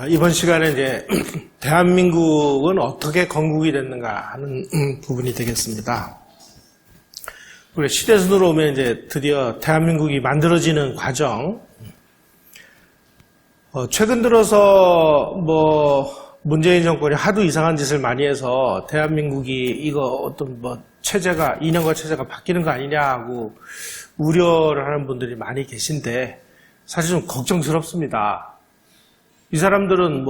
이번 시간에 이제 대한민국은 어떻게 건국이 됐는가 하는 부분이 되겠습니다. 우리 시대순으로 오면 이제 드디어 대한민국이 만들어지는 과정. 최근 들어서 문재인 정권이 하도 이상한 짓을 많이 해서 대한민국이 이거 어떤 체제가 이념과 체제가 바뀌는 거 아니냐고 우려를 하는 분들이 많이 계신데 사실 좀 걱정스럽습니다. 이 사람들은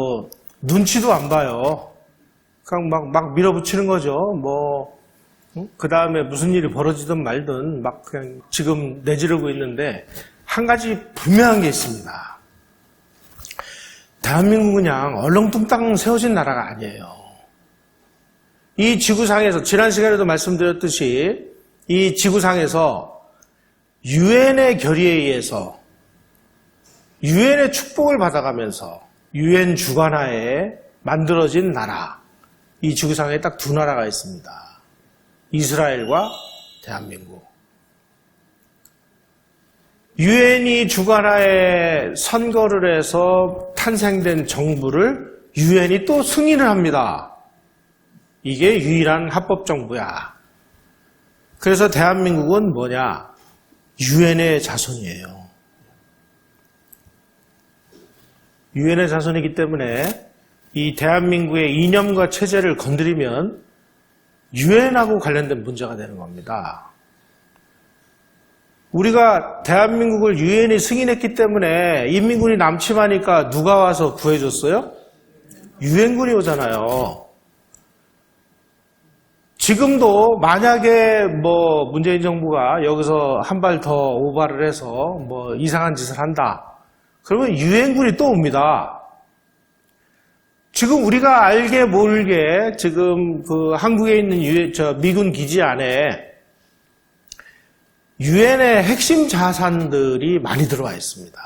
눈치도 안 봐요. 그냥 막 밀어붙이는 거죠. 그 다음에 무슨 일이 벌어지든 말든 막 그냥 지금 내지르고 있는데 한 가지 분명한 게 있습니다. 대한민국은 그냥 얼렁뚱땅 세워진 나라가 아니에요. 이 지구상에서 지난 시간에도 말씀드렸듯이 이 지구상에서 유엔의 결의에 의해서 유엔의 축복을 받아가면서 유엔 주관하에 만들어진 나라, 이 지구상에 딱 두 나라가 있습니다. 이스라엘과 대한민국. 유엔이 주관하에 선거를 해서 탄생된 정부를 유엔이 또 승인을 합니다. 이게 유일한 합법정부야. 그래서 대한민국은 뭐냐? 유엔의 자손이에요. 유엔의 자손이기 때문에 이 대한민국의 이념과 체제를 건드리면 유엔하고 관련된 문제가 되는 겁니다. 우리가 대한민국을 유엔이 승인했기 때문에 인민군이 남침하니까 누가 와서 구해줬어요? 유엔군이 오잖아요. 지금도 만약에 문재인 정부가 여기서 한 발 더 오바를 해서 이상한 짓을 한다. 그러면 유엔군이 또 옵니다. 지금 우리가 알게 모르게 지금 한국에 있는 미군 기지 안에 유엔의 핵심 자산들이 많이 들어와 있습니다.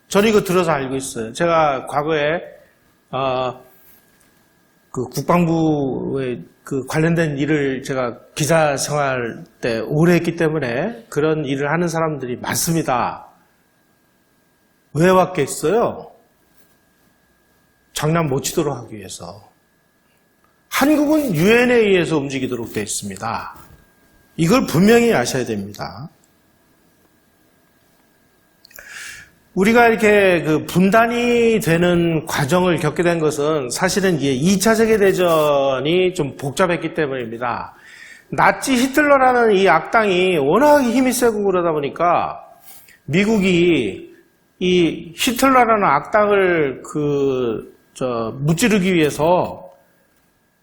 저는 이거 들어서 알고 있어요. 제가 과거에 국방부에 관련된 일을 제가 기자 생활 때 오래 했기 때문에 그런 일을 하는 사람들이 많습니다. 왜 왔겠어요? 장난 못 치도록 하기 위해서. 한국은 유엔에 의해서 움직이도록 되어 있습니다. 이걸 분명히 아셔야 됩니다. 우리가 이렇게 분단이 되는 과정을 겪게 된 것은 사실은 2차 세계대전이 좀 복잡했기 때문입니다. 나치 히틀러라는 이 악당이 워낙 힘이 세고 그러다 보니까 미국이 이 히틀러라는 악당을 무찌르기 위해서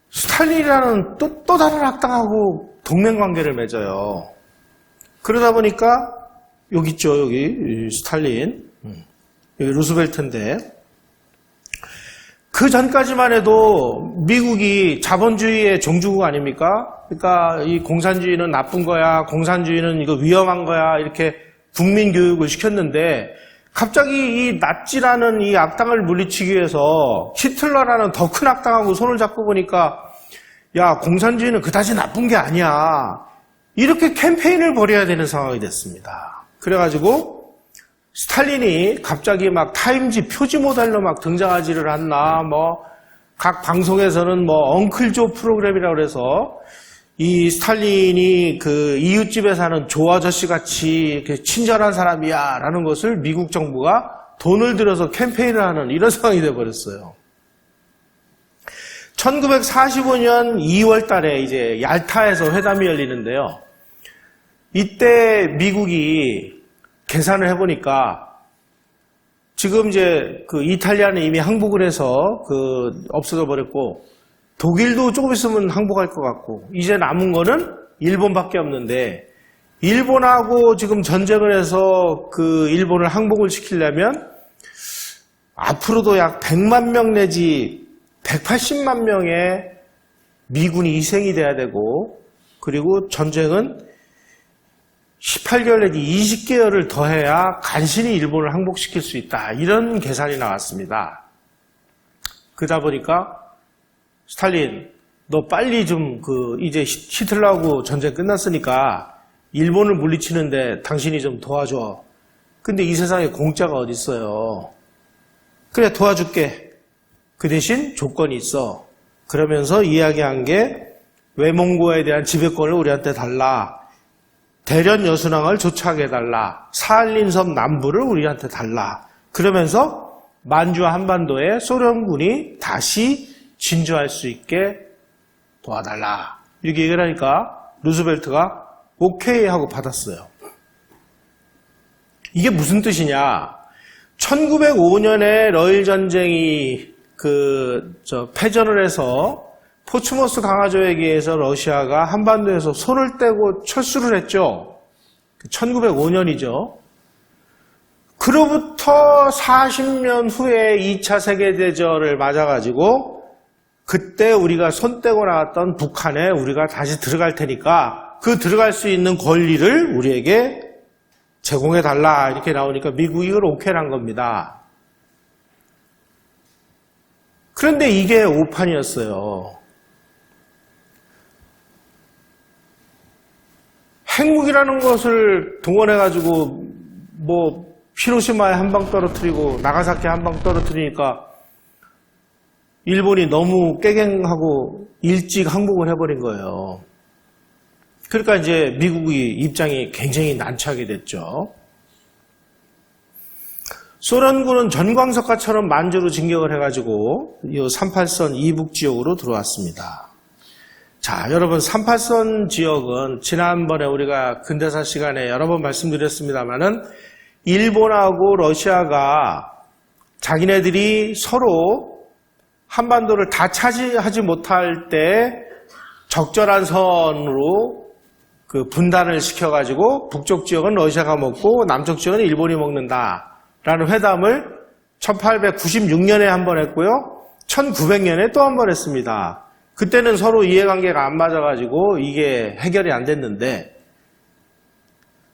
스탈린이라는 또 다른 악당하고 동맹관계를 맺어요. 그러다 보니까 여기 있죠, 여기 스탈린, 여기 루스벨트인데 그 전까지만 해도 미국이 자본주의의 종주국 아닙니까? 그러니까 이 공산주의는 나쁜 거야, 공산주의는 이거 위험한 거야 이렇게 국민 교육을 시켰는데 갑자기 이 나치라는 이 악당을 물리치기 위해서 히틀러라는 더 큰 악당하고 손을 잡고 보니까 야, 공산주의는 그다지 나쁜 게 아니야. 이렇게 캠페인을 벌여야 되는 상황이 됐습니다. 그래가지고 스탈린이 갑자기 타임지 표지 모델로 등장하지를 않나, 각 방송에서는 엉클조 프로그램이라고 그래서 이 스탈린이 이웃집에 사는 조 아저씨 같이 친절한 사람이야 라는 것을 미국 정부가 돈을 들여서 캠페인을 하는 이런 상황이 돼버렸어요. 1945년 2월 달에 이제 얄타에서 회담이 열리는데요. 이때 미국이 계산을 해보니까 지금 이제 이탈리아는 이미 항복을 해서 없어져 버렸고 독일도 조금 있으면 항복할 것 같고 이제 남은 거는 일본밖에 없는데 일본하고 지금 전쟁을 해서 일본을 항복을 시키려면 앞으로도 약 100만 명 내지 180만 명의 미군이 희생이 돼야 되고 그리고 전쟁은 18개월 내지 20개월을 더해야 간신히 일본을 항복시킬 수 있다. 이런 계산이 나왔습니다. 그러다 보니까 스탈린, 너 빨리 이제 히틀러하고 전쟁 끝났으니까 일본을 물리치는데 당신이 좀 도와줘. 근데 이 세상에 공짜가 어디 있어요. 그래 도와줄게. 그 대신 조건이 있어. 그러면서 이야기한 게 외몽고에 대한 지배권을 우리한테 달라. 대련 여순왕을 조차하게 해달라. 사할린섬 남부를 우리한테 달라. 그러면서 만주와 한반도에 소련군이 다시 진주할 수 있게 도와달라. 이렇게 얘기를 하니까 루즈벨트가 오케이 하고 받았어요. 이게 무슨 뜻이냐? 1905년에 러일 전쟁이 패전을 해서 포츠모스 강화조약에 의해서 러시아가 한반도에서 손을 떼고 철수를 했죠. 1905년이죠. 그로부터 40년 후에 2차 세계대전을 맞아가지고 그때 우리가 손 떼고 나왔던 북한에 우리가 다시 들어갈 테니까 그 들어갈 수 있는 권리를 우리에게 제공해달라 이렇게 나오니까 미국이 이걸 오케이한 겁니다. 그런데 이게 오판이었어요. 핵무기라는 것을 동원해가지고 히로시마에 한 방 떨어뜨리고 나가사키에 한 방 떨어뜨리니까 일본이 너무 깨갱하고 일찍 항복을 해버린 거예요. 그러니까 이제 미국의 입장이 굉장히 난처하게 됐죠. 소련군은 전광석화처럼 만주로 진격을 해가지고 이 38선 이북 지역으로 들어왔습니다. 자, 여러분 38선 지역은 지난번에 우리가 근대사 시간에 여러 번 말씀드렸습니다만은 일본하고 러시아가 자기네들이 서로 한반도를 다 차지하지 못할 때 적절한 선으로 분단을 시켜가지고 북쪽 지역은 러시아가 먹고 남쪽 지역은 일본이 먹는다라는 회담을 1896년에 한 번 했고요. 1900년에 또 한 번 했습니다. 그때는 서로 이해관계가 안 맞아가지고 이게 해결이 안 됐는데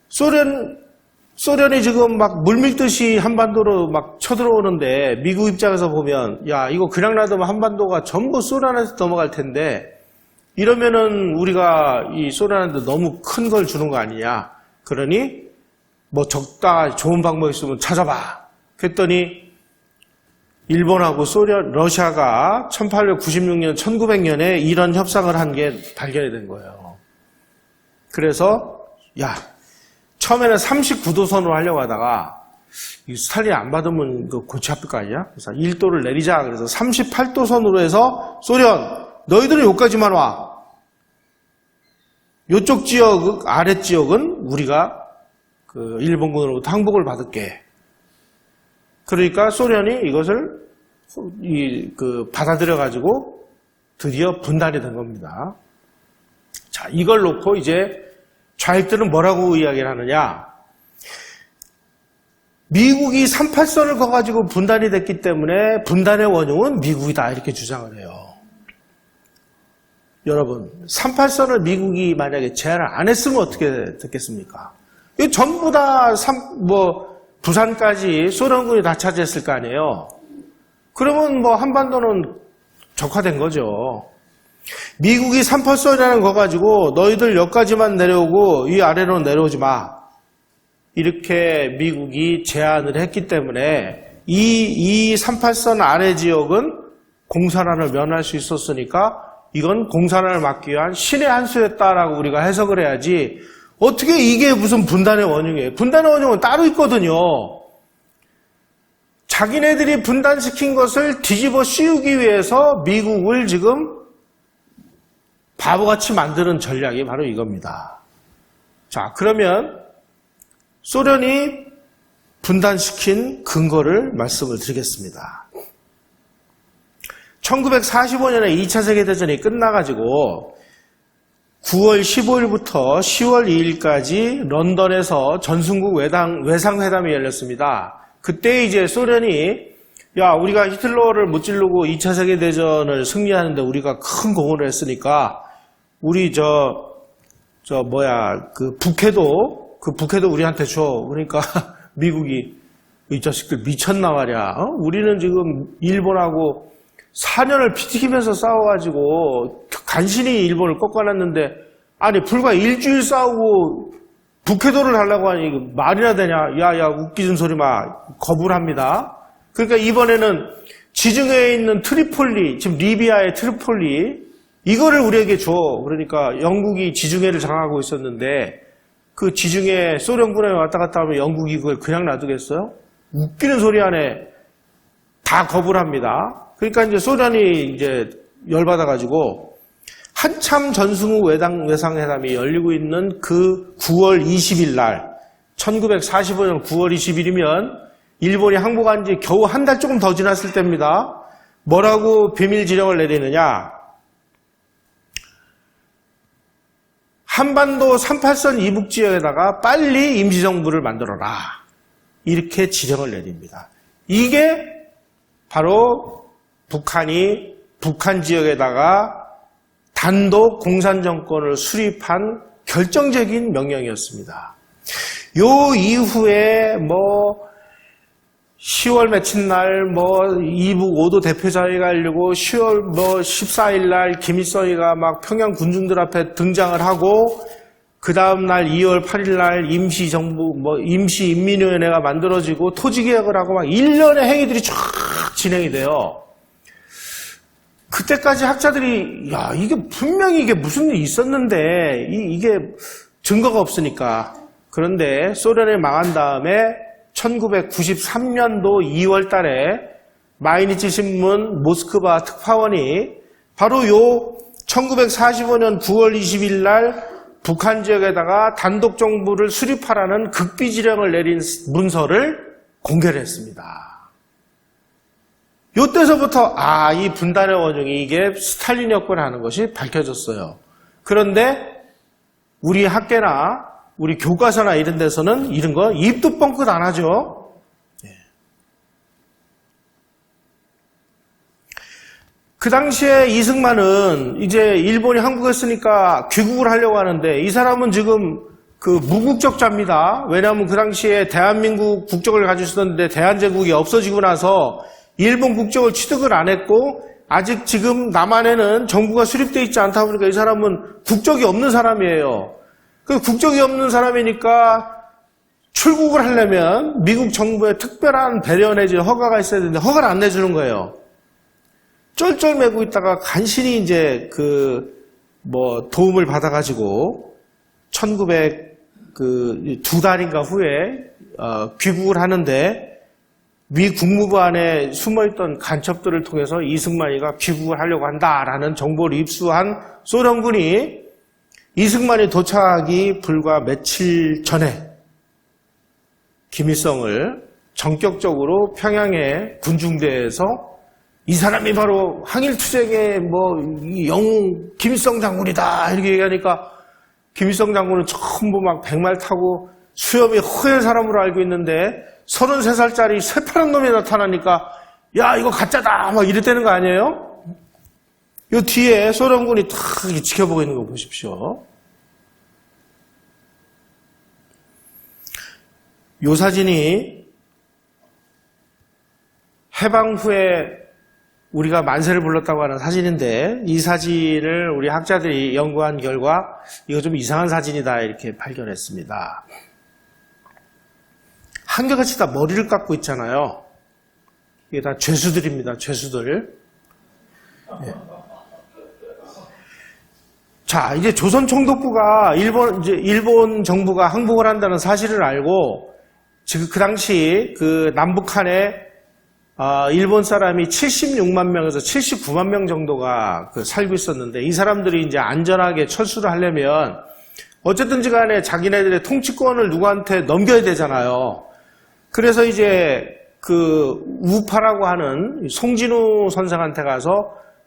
소련이 지금 막 물밀듯이 한반도로 막 쳐들어오는데 미국 입장에서 보면 야 이거 그냥 놔두면 한반도가 전부 소련한테 넘어갈 텐데 이러면은 우리가 이 소련한테 너무 큰 걸 주는 거 아니냐. 그러니 적당한 좋은 방법이 있으면 찾아봐. 그랬더니 일본하고 러시아가 1896년, 1900년에 이런 협상을 한 게 발견이 된 거예요. 그래서 처음에는 39도선으로 하려고 하다가 스탈린이 안 받으면 이거 골치 아플 거 아니야? 그래서 1도를 내리자. 그래서 38도선으로 해서 소련 너희들은 여기까지만 와. 이쪽 지역, 아래 지역은 우리가 일본군으로부터 항복을 받을게. 그러니까 소련이 이것을 받아들여가지고 드디어 분단이 된 겁니다. 자, 이걸 놓고 이제 좌익들은 뭐라고 이야기를 하느냐. 미국이 38선을 거가지고 분단이 됐기 때문에 분단의 원흉은 미국이다 이렇게 주장을 해요. 여러분, 38선을 미국이 만약에 제안을 안 했으면 어떻게 됐겠습니까? 이거 전부 다 부산까지 소련군이 다 차지했을 거 아니에요. 그러면 한반도는 적화된 거죠. 미국이 38선이라는 거 가지고 너희들 여기까지만 내려오고 이 아래로 내려오지 마. 이렇게 미국이 제안을 했기 때문에 이 38선 아래 지역은 공산화를 면할 수 있었으니까 이건 공산화를 막기 위한 신의 한 수였다라고 우리가 해석을 해야지 어떻게 이게 무슨 분단의 원흉이에요. 분단의 원흉은 따로 있거든요. 자기네들이 분단시킨 것을 뒤집어 씌우기 위해서 미국을 지금 바보같이 만드는 전략이 바로 이겁니다. 자, 그러면 소련이 분단시킨 근거를 말씀을 드리겠습니다. 1945년에 2차 세계대전이 끝나가지고 9월 15일부터 10월 2일까지 런던에서 전순국 외상회담이 열렸습니다. 그때 이제 소련이 우리가 히틀러를 무찌르고 2차 세계대전을 승리하는데 우리가 큰 공헌을 했으니까 우리 북해도 우리한테 줘. 그러니까 미국이 이 자식들 미쳤나 말이야. 우리는 지금 일본하고 4년을 피튀기면서 싸워가지고 간신히 일본을 꺾어놨는데 아니 불과 일주일 싸우고 북해도를 하려고 하니 이거 말이나 되냐. 야 웃기는 소리 마. 거부를 합니다. 그러니까 이번에는 지중해에 있는 트리폴리, 지금 리비아의 트리폴리, 이거를 우리에게 줘. 그러니까 영국이 지중해를 장악하고 있었는데 그 지중해 소련군에 왔다 갔다 하면 영국이 그걸 그냥 놔두겠어요? 웃기는 소리 안에 다 거부를 합니다. 그러니까 이제 소련이 이제 열받아가지고 한참 전승후 외상회담이 열리고 있는 그 9월 20일 날, 1945년 9월 20일이면 일본이 항복한 지 겨우 한 달 조금 더 지났을 때입니다. 뭐라고 비밀 지령을 내리느냐? 한반도 38선 이북 지역에다가 빨리 임시정부를 만들어라. 이렇게 지령을 내립니다. 이게 바로 북한이 북한 지역에다가 단독 공산정권을 수립한 결정적인 명령이었습니다. 요 이후에 10월 며칠 날 이북 5도 대표자회가 열리고 10월 14일 날 김일성이가 막 평양 군중들 앞에 등장을 하고 그 다음 날 2월 8일 날 임시정부 임시인민위원회가 만들어지고 토지개혁을 하고 막 일련의 행위들이 쫙 진행이 돼요. 그때까지 학자들이 이게 분명히 이게 무슨 일이 있었는데 이게 증거가 없으니까. 그런데 소련이 망한 다음에 1993년도 2월 달에 마이니치 신문 모스크바 특파원이 바로 요 1945년 9월 20일 날 북한 지역에다가 단독 정부를 수립하라는 극비지령을 내린 문서를 공개를 했습니다. 요때서부터 이 분단의 원흉이 이게 스탈린이었구나 하는 것이 밝혀졌어요. 그런데 우리 학계나 우리 교과서나 이런 데서는 이런 거 입도 뻥끗 안 하죠. 그 당시에 이승만은 이제 일본이 항복했으니까 귀국을 하려고 하는데 이 사람은 지금 그 무국적자입니다. 왜냐하면 그 당시에 대한민국 국적을 가지고 있었는데 대한제국이 없어지고 나서 일본 국적을 취득을 안 했고 아직 지금 남한에는 정부가 수립되어 있지 않다 보니까 이 사람은 국적이 없는 사람이에요. 그 국적이 없는 사람이니까 출국을 하려면 미국 정부의 특별한 배려 내지 허가가 있어야 되는데 허가를 안 내주는 거예요. 쩔쩔매고 있다가 간신히 이제 도움을 받아가지고 2달인가 후에 귀국을 하는데 미 국무부 안에 숨어있던 간첩들을 통해서 이승만이가 귀국을 하려고 한다라는 정보를 입수한 소련군이 이승만이 도착하기 불과 며칠 전에 김일성을 전격적으로 평양의 군중대에서 이 사람이 바로 항일투쟁의 영웅 김일성 장군이다 이렇게 얘기하니까 김일성 장군은 전부 막 백말 타고 수염이 허연 사람으로 알고 있는데 33살짜리 새파란 놈이 나타나니까 야 이거 가짜다 막 이랬다는 거 아니에요? 요 뒤에 소련군이 탁 지켜보고 있는 거 보십시오. 요 사진이 해방 후에 우리가 만세를 불렀다고 하는 사진인데 이 사진을 우리 학자들이 연구한 결과 이거 좀 이상한 사진이다 이렇게 발견했습니다. 한결같이 다 머리를 깎고 있잖아요. 이게 다 죄수들입니다. 죄수들. 네. 자, 이제 조선 총독부가 일본 정부가 항복을 한다는 사실을 알고 지금 그 당시 그 남북한에 일본 사람이 76만 명에서 79만 명 정도가 살고 있었는데 이 사람들이 이제 안전하게 철수를 하려면 어쨌든지 간에 자기네들의 통치권을 누구한테 넘겨야 되잖아요. 그래서 이제 그 우파라고 하는 송진우 선생한테 가서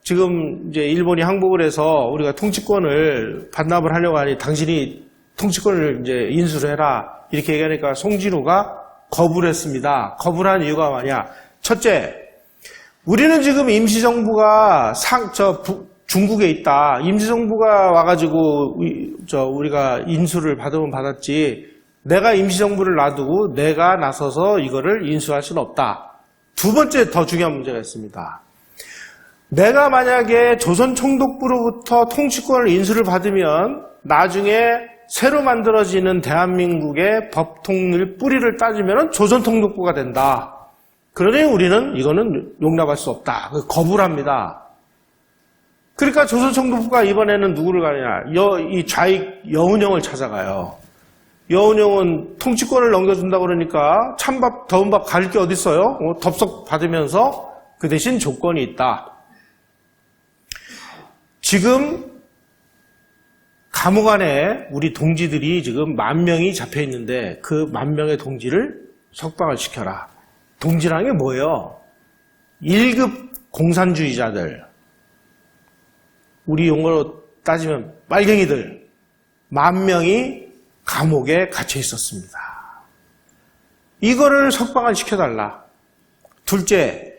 지금 이제 일본이 항복을 해서 우리가 통치권을 반납을 하려고 하니 당신이 통치권을 이제 인수를 해라 이렇게 얘기하니까 송진우가 거부를 했습니다. 거부를 한 이유가 뭐냐? 첫째, 우리는 지금 임시정부가 중국에 있다. 임시정부가 와가지고 우리가 인수를 받으면 받았지. 내가 임시정부를 놔두고 내가 나서서 이거를 인수할 수는 없다. 두 번째 더 중요한 문제가 있습니다. 내가 만약에 조선 총독부로부터 통치권을 인수를 받으면 나중에 새로 만들어지는 대한민국의 법통일 뿌리를 따지면 조선 총독부가 된다. 그러니 우리는 이거는 용납할 수 없다. 거부를 합니다. 그러니까 조선총독부가 이번에는 누구를 가느냐. 이 좌익 여운형을 찾아가요. 여운형은 통치권을 넘겨준다 그러니까 찬밥, 더운 밥 가릴 게 어딨어요? 덥석 받으면서 그 대신 조건이 있다. 지금 감옥 안에 우리 동지들이 지금 10,000명이 잡혀 있는데 그 10,000명의 동지를 석방을 시켜라. 동지라는 게 뭐예요? 1급 공산주의자들. 우리 용어로 따지면 빨갱이들 10,000명이 감옥에 갇혀 있었습니다. 이거를 석방을 시켜달라. 둘째,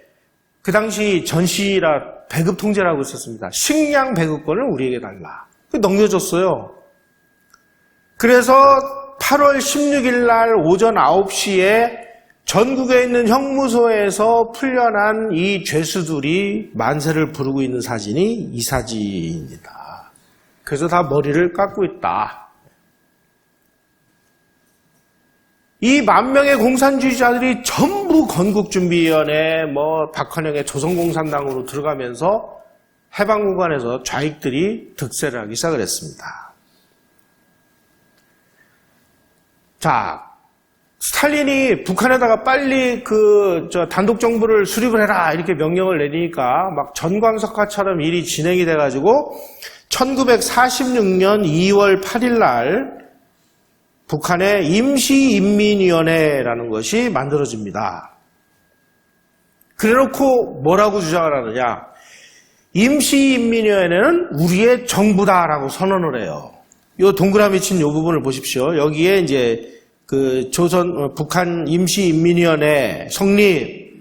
그 당시 전시라 배급 통제라고 있었습니다. 식량 배급권을 우리에게 달라. 넘겨줬어요. 그래서 8월 16일 날 오전 9시에 전국에 있는 형무소에서 풀려난 이 죄수들이 만세를 부르고 있는 사진이 이 사진입니다. 그래서 다 머리를 깎고 있다. 이 10,000명의 공산주의자들이 전부 건국준비위원회, 박헌영의 조선공산당으로 들어가면서 해방구간에서 좌익들이 득세를 하기 시작을 했습니다. 자, 스탈린이 북한에다가 빨리 단독 정부를 수립을 해라 이렇게 명령을 내리니까 막 전광석화처럼 일이 진행이 돼가지고 1946년 2월 8일 날 북한의 임시인민위원회라는 것이 만들어집니다. 그래놓고 뭐라고 주장을 하느냐? 임시인민위원회는 우리의 정부다라고 선언을 해요. 요 동그라미 친 요 부분을 보십시오. 여기에 이제 북한 임시인민위원회 성립,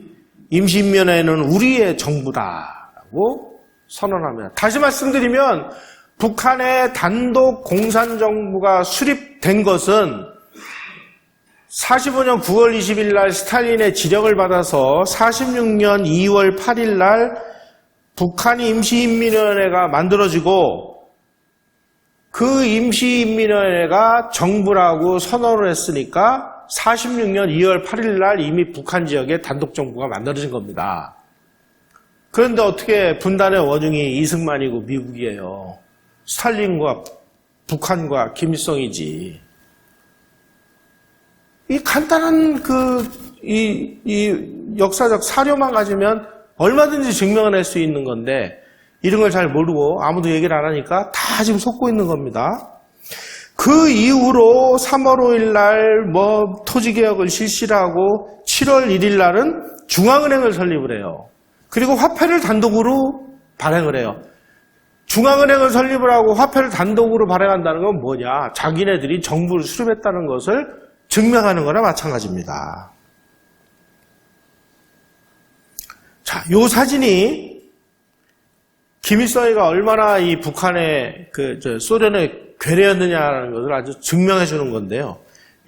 임시인민위원회는 우리의 정부다라고 선언합니다. 다시 말씀드리면 북한의 단독 공산정부가 수립된 것은 45년 9월 20일 날 스탈린의 지령을 받아서 46년 2월 8일 날 북한 임시인민위원회가 만들어지고 그 임시인민위원회가 정부라고 선언을 했으니까 46년 2월 8일 날 이미 북한 지역에 단독정부가 만들어진 겁니다. 그런데 어떻게 분단의 원흉이 이승만이고 미국이에요. 스탈린과 북한과 김일성이지. 이 간단한 이 역사적 사료만 가지면 얼마든지 증명을 할 수 있는 건데 이런 걸 잘 모르고 아무도 얘기를 안 하니까 다 지금 속고 있는 겁니다. 그 이후로 3월 5일 날 토지개혁을 실시를 하고 7월 1일 날은 중앙은행을 설립을 해요. 그리고 화폐를 단독으로 발행을 해요. 중앙은행을 설립을 하고 화폐를 단독으로 발행한다는 건 뭐냐? 자기네들이 정부를 수립했다는 것을 증명하는 거나 마찬가지입니다. 자, 요 사진이 김일성이가 얼마나 이 북한의 소련의 괴뢰였느냐는 것을 아주 증명해 주는 건데요.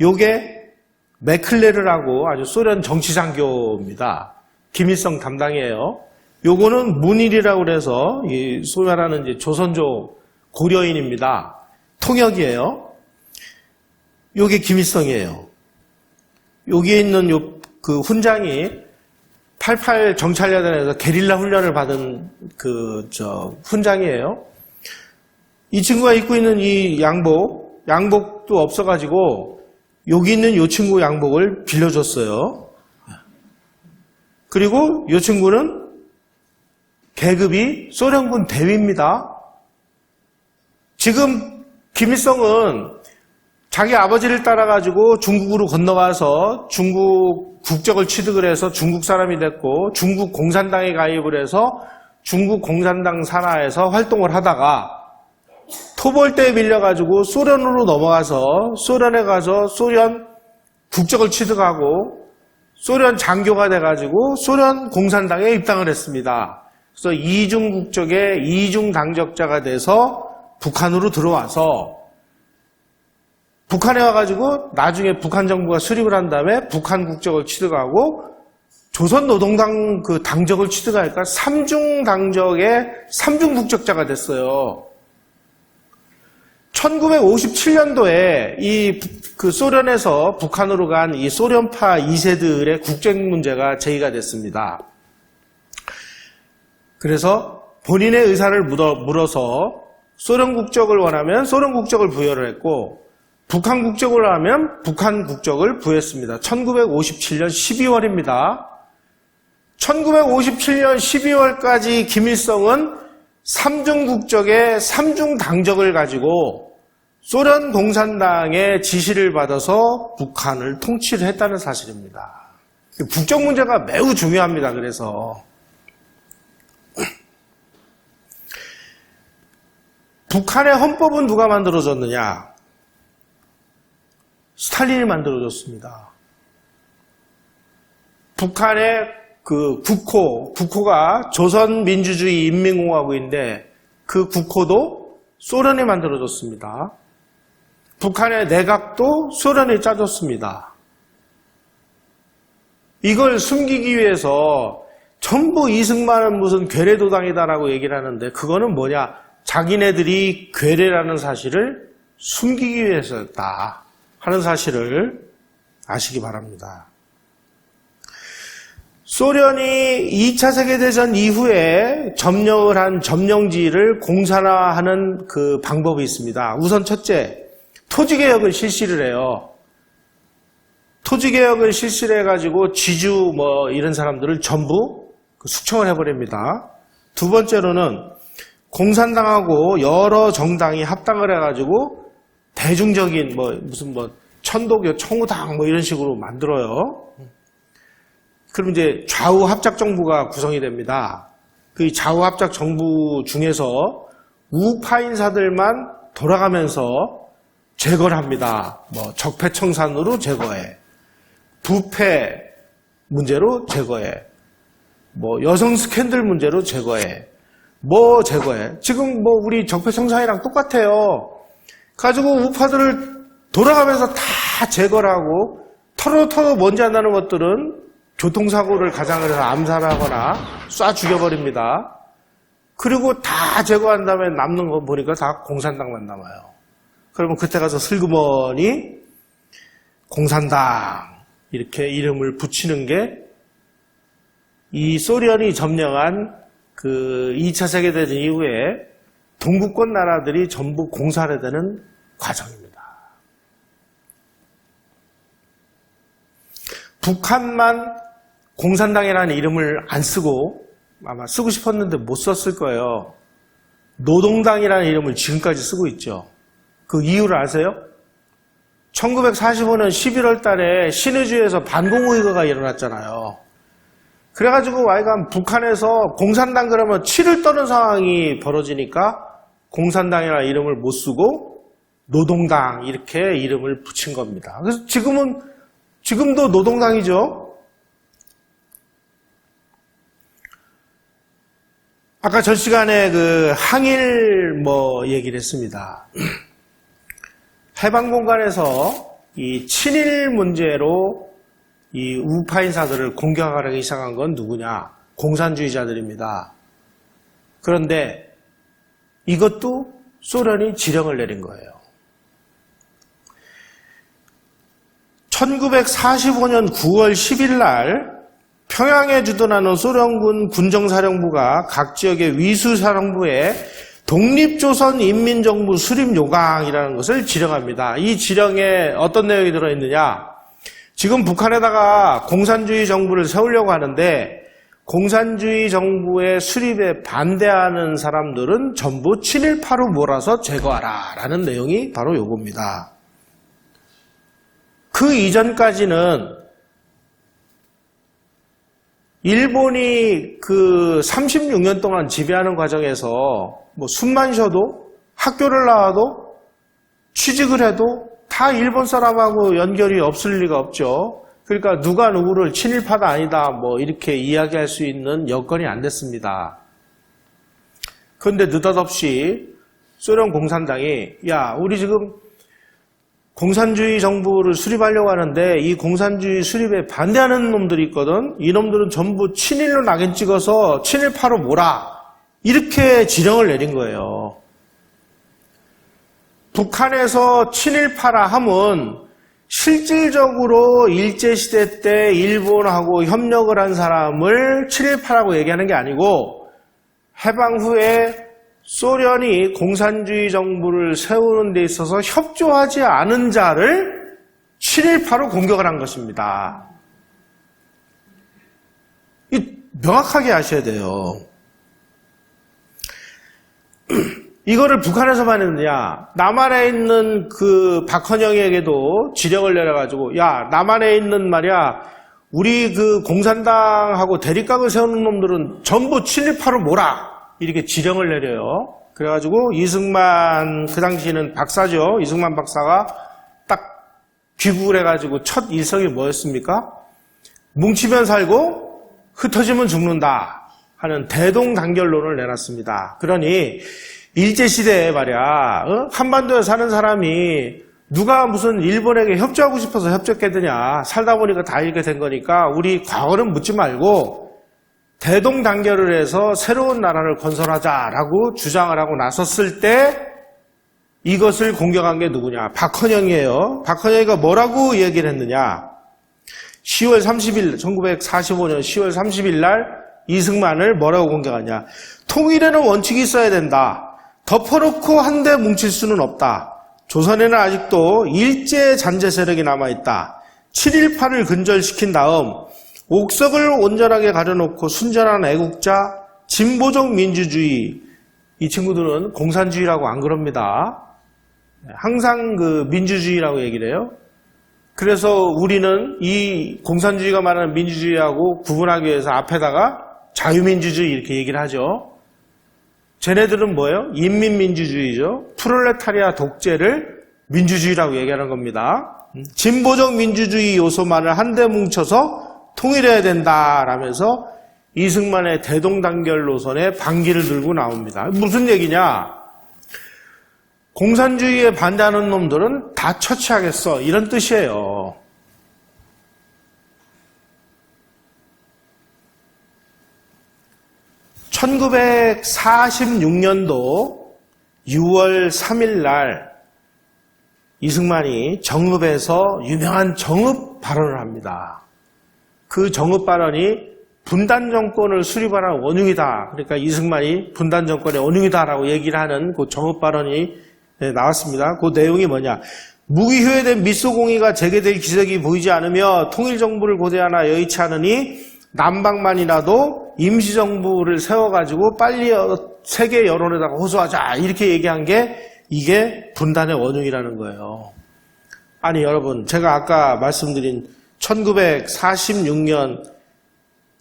요게 메클레르라고 아주 소련 정치장교입니다. 김일성 담당이에요. 요거는 문일이라고 그래서 이 소위 말하는 이제 조선조 고려인입니다. 통역이에요. 요게 김일성이에요. 여기에 있는 그 훈장이 88 정찰여단에서 게릴라 훈련을 받은 훈장이에요. 이 친구가 입고 있는 이 양복도 없어가지고 여기 있는 이 친구 양복을 빌려줬어요. 그리고 이 친구는 계급이 소련군 대위입니다. 지금 김일성은 자기 아버지를 따라가지고 중국으로 건너가서 중국 국적을 취득을 해서 중국 사람이 됐고 중국 공산당에 가입을 해서 중국 공산당 산하에서 활동을 하다가 토벌대에 밀려가지고 소련으로 넘어가서 소련에 가서 소련 국적을 취득하고 소련 장교가 돼가지고 소련 공산당에 입당을 했습니다. 그래서 이중 국적의 이중 당적자가 돼서 북한으로 들어와서 북한에 와가지고 나중에 북한 정부가 수립을 한 다음에 북한 국적을 취득하고 조선노동당 그 당적을 취득하니까 삼중 당적의 삼중 국적자가 됐어요. 1957년도에 그 소련에서 북한으로 간 이 소련파 2세들의 국적 문제가 제기가 됐습니다. 그래서 본인의 의사를 물어서 소련 국적을 원하면 소련 국적을 부여를 했고, 북한 국적을 원하면 북한 국적을 부여했습니다. 1957년 12월입니다. 1957년 12월까지 김일성은 3중 국적의 3중 당적을 가지고 소련 공산당의 지시를 받아서 북한을 통치를 했다는 사실입니다. 국적 문제가 매우 중요합니다. 그래서 북한의 헌법은 누가 만들어줬느냐? 스탈린이 만들어줬습니다. 북한의 그 국호가 조선민주주의 인민공화국인데 그 국호도 소련이 만들어줬습니다. 북한의 내각도 소련이 짜줬습니다. 이걸 숨기기 위해서 전부 이승만은 무슨 괴뢰도당이다라고 얘기를 하는데, 그거는 뭐냐? 자기네들이 괴뢰라는 사실을 숨기기 위해서였다 하는 사실을 아시기 바랍니다. 소련이 2차 세계대전 이후에 점령을 한 점령지를 공산화하는 그 방법이 있습니다. 우선 첫째, 토지개혁을 실시를 해요. 토지개혁을 실시를 해가지고 지주 이런 사람들을 전부 숙청을 해버립니다. 두 번째로는 공산당하고 여러 정당이 합당을 해가지고 대중적인 천도교, 청우당 이런 식으로 만들어요. 그럼 이제 좌우 합작 정부가 구성이 됩니다. 그 좌우 합작 정부 중에서 우파 인사들만 돌아가면서 제거를 합니다. 적폐청산으로 제거해. 부패 문제로 제거해. 여성 스캔들 문제로 제거해. 제거해. 지금 우리 적폐청산이랑 똑같아요. 가지고 우파들을 돌아가면서 다 제거를 하고 털어 먼지 안 나는 것들은 교통사고를 가장을 해서 암살하거나 쏴 죽여버립니다. 그리고 다 제거한 다음에 남는 거 보니까 다 공산당만 남아요. 그러면 그때 가서 슬그머니 공산당 이렇게 이름을 붙이는 게 이 소련이 점령한 그 2차 세계대전 이후에 동구권 나라들이 전부 공산화되는 과정입니다. 북한만 공산당이라는 이름을 안 쓰고, 아마 쓰고 싶었는데 못 썼을 거예요. 노동당이라는 이름을 지금까지 쓰고 있죠. 그 이유를 아세요? 1945년 11월 달에 신의주에서 반공의거가 일어났잖아요. 그래가지고 와이간 북한에서 공산당 그러면 치를 떠는 상황이 벌어지니까 공산당이라는 이름을 못 쓰고 노동당 이렇게 이름을 붙인 겁니다. 그래서 지금도 노동당이죠. 아까 전 시간에 그 항일 얘기를 했습니다. 해방공간에서 이 친일 문제로 이 우파 인사들을 공격하기 시작한 건 누구냐? 공산주의자들입니다. 그런데 이것도 소련이 지령을 내린 거예요. 1945년 9월 10일 날 평양에 주둔하는 소련군 군정사령부가 각 지역의 위수사령부에 독립조선인민정부 수립요강이라는 것을 지령합니다. 이 지령에 어떤 내용이 들어있느냐? 지금 북한에다가 공산주의 정부를 세우려고 하는데 공산주의 정부의 수립에 반대하는 사람들은 전부 친일파로 몰아서 제거하라 라는 내용이 바로 요겁니다. 그 이전까지는 일본이 그 36년 동안 지배하는 과정에서 숨만 쉬어도 학교를 나와도 취직을 해도 다 일본 사람하고 연결이 없을 리가 없죠. 그러니까 누가 누구를 친일파다 아니다 이렇게 이야기할 수 있는 여건이 안 됐습니다. 그런데 느닷없이 소련 공산당이 우리 지금 공산주의 정부를 수립하려고 하는데 이 공산주의 수립에 반대하는 놈들이 있거든. 이 놈들은 전부 친일로 낙인 찍어서 친일파로 몰아. 이렇게 지령을 내린 거예요. 북한에서 친일파라 함은 실질적으로 일제시대 때 일본하고 협력을 한 사람을 친일파라고 얘기하는 게 아니고 해방 후에 소련이 공산주의 정부를 세우는 데 있어서 협조하지 않은 자를 친일파로 공격을 한 것입니다. 명확하게 아셔야 돼요. 이거를 북한에서만 했느냐? 남한에 있는 그 박헌영에게도 지령을 내려가지고, 야, 남한에 있는 말이야, 우리 그 공산당하고 대립각을 세우는 놈들은 전부 친일파로 몰아. 이렇게 지령을 내려요. 그래가지고 이승만, 그 당시에는 박사죠. 이승만 박사가 딱 귀국을 해가지고 첫 일성이 뭐였습니까? 뭉치면 살고 흩어지면 죽는다 하는 대동단결론을 내놨습니다. 그러니 일제시대에 말이야, 한반도에 사는 사람이 누가 무슨 일본에게 협조하고 싶어서 협조했겠느냐. 살다 보니까 다 이렇게 된 거니까 우리 과거는 묻지 말고 대동단결을 해서 새로운 나라를 건설하자라고 주장을 하고 나섰을 때 이것을 공격한 게 누구냐. 박헌영이에요. 박헌영이가 뭐라고 얘기를 했느냐. 10월 30일, 1945년 10월 30일 날 이승만을 뭐라고 공격하냐. 통일에는 원칙이 있어야 된다. 덮어놓고 한데 뭉칠 수는 없다. 조선에는 아직도 일제 잔재 세력이 남아있다. 7.18을 근절시킨 다음 옥석을 온전하게 가려놓고 순전한 애국자, 진보적 민주주의. 이 친구들은 공산주의라고 안 그럽니다. 항상 그 민주주의라고 얘기를 해요. 그래서 우리는 이 공산주의가 말하는 민주주의하고 구분하기 위해서 앞에다가 자유민주주의 이렇게 얘기를 하죠. 쟤네들은 뭐예요? 인민민주주의죠. 프롤레타리아 독재를 민주주의라고 얘기하는 겁니다. 진보적 민주주의 요소만을 한데 뭉쳐서 통일해야 된다라면서 이승만의 대동단결 노선에 반기를 들고 나옵니다. 무슨 얘기냐? 공산주의에 반대하는 놈들은 다 처치하겠어. 이런 뜻이에요. (1946년도 6월 3일) 날 이승만이 정읍에서 유명한 정읍 발언을 합니다. 그 정읍 발언이 분단 정권을 수립하라는 원흉이다. 그러니까 이승만이 분단 정권의 원흉이다라고 얘기를 하는 그 정읍 발언이 나왔습니다. 그 내용이 뭐냐. 무기효에된 미소공의가 재개될 기색이 보이지 않으며 통일정부를 고대하나 여의치 않으니 남방만이라도 임시정부를 세워가지고 빨리 세계 여론에다가 호소하자. 이렇게 얘기한 게 이게 분단의 원흉이라는 거예요. 아니 여러분, 제가 아까 말씀드린 1946년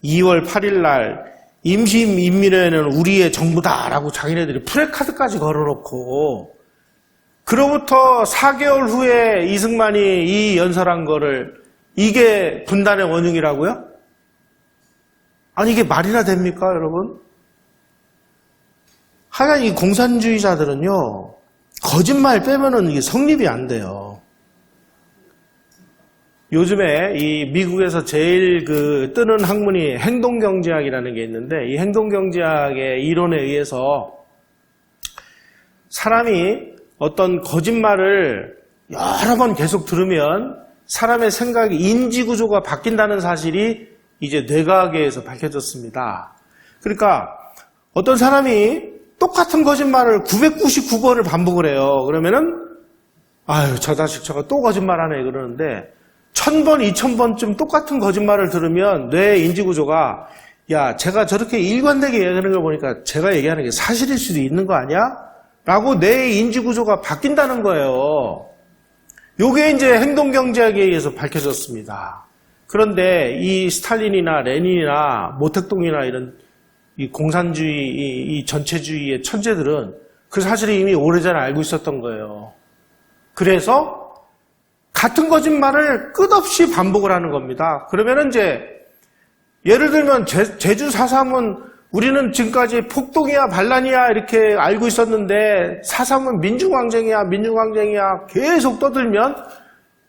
2월 8일 날 임시민민회는 우리의 정부다라고 자기네들이 프레카드까지 걸어놓고 그로부터 4개월 후에 이승만이 이 연설한 거를 이게 분단의 원흉이라고요? 아니 이게 말이나 됩니까 여러분? 하여간 이 공산주의자들은요 거짓말 빼면은 이게 성립이 안 돼요. 요즘에 이 미국에서 제일 그 뜨는 학문이 행동경제학이라는 게 있는데 이 행동경제학의 이론에 의해서 사람이 어떤 거짓말을 여러 번 계속 들으면 사람의 생각이 인지구조가 바뀐다는 사실이 이제 뇌과학에서 밝혀졌습니다. 그러니까 어떤 사람이 똑같은 거짓말을 999번을 반복을 해요. 그러면은 아유 저 자식 저거 또 거짓말하네 그러는데 1000번, 2000번쯤 똑같은 거짓말을 들으면 뇌 인지구조가 야 제가 저렇게 일관되게 얘기하는 걸 보니까 제가 얘기하는 게 사실일 수도 있는 거 아니야? 라고 뇌의 인지구조가 바뀐다는 거예요. 요게 이제 행동경제학에 의해서 밝혀졌습니다. 그런데 이 스탈린이나 레닌이나 모택동이나 이런 이 공산주의, 이 전체주의의 천재들은 그 사실을 이미 오래전에 알고 있었던 거예요. 그래서 같은 거짓말을 끝없이 반복을 하는 겁니다. 그러면은 이제 예를 들면 제주 4.3은 우리는 지금까지 폭동이야 반란이야 이렇게 알고 있었는데 4.3은 민중항쟁이야 계속 떠들면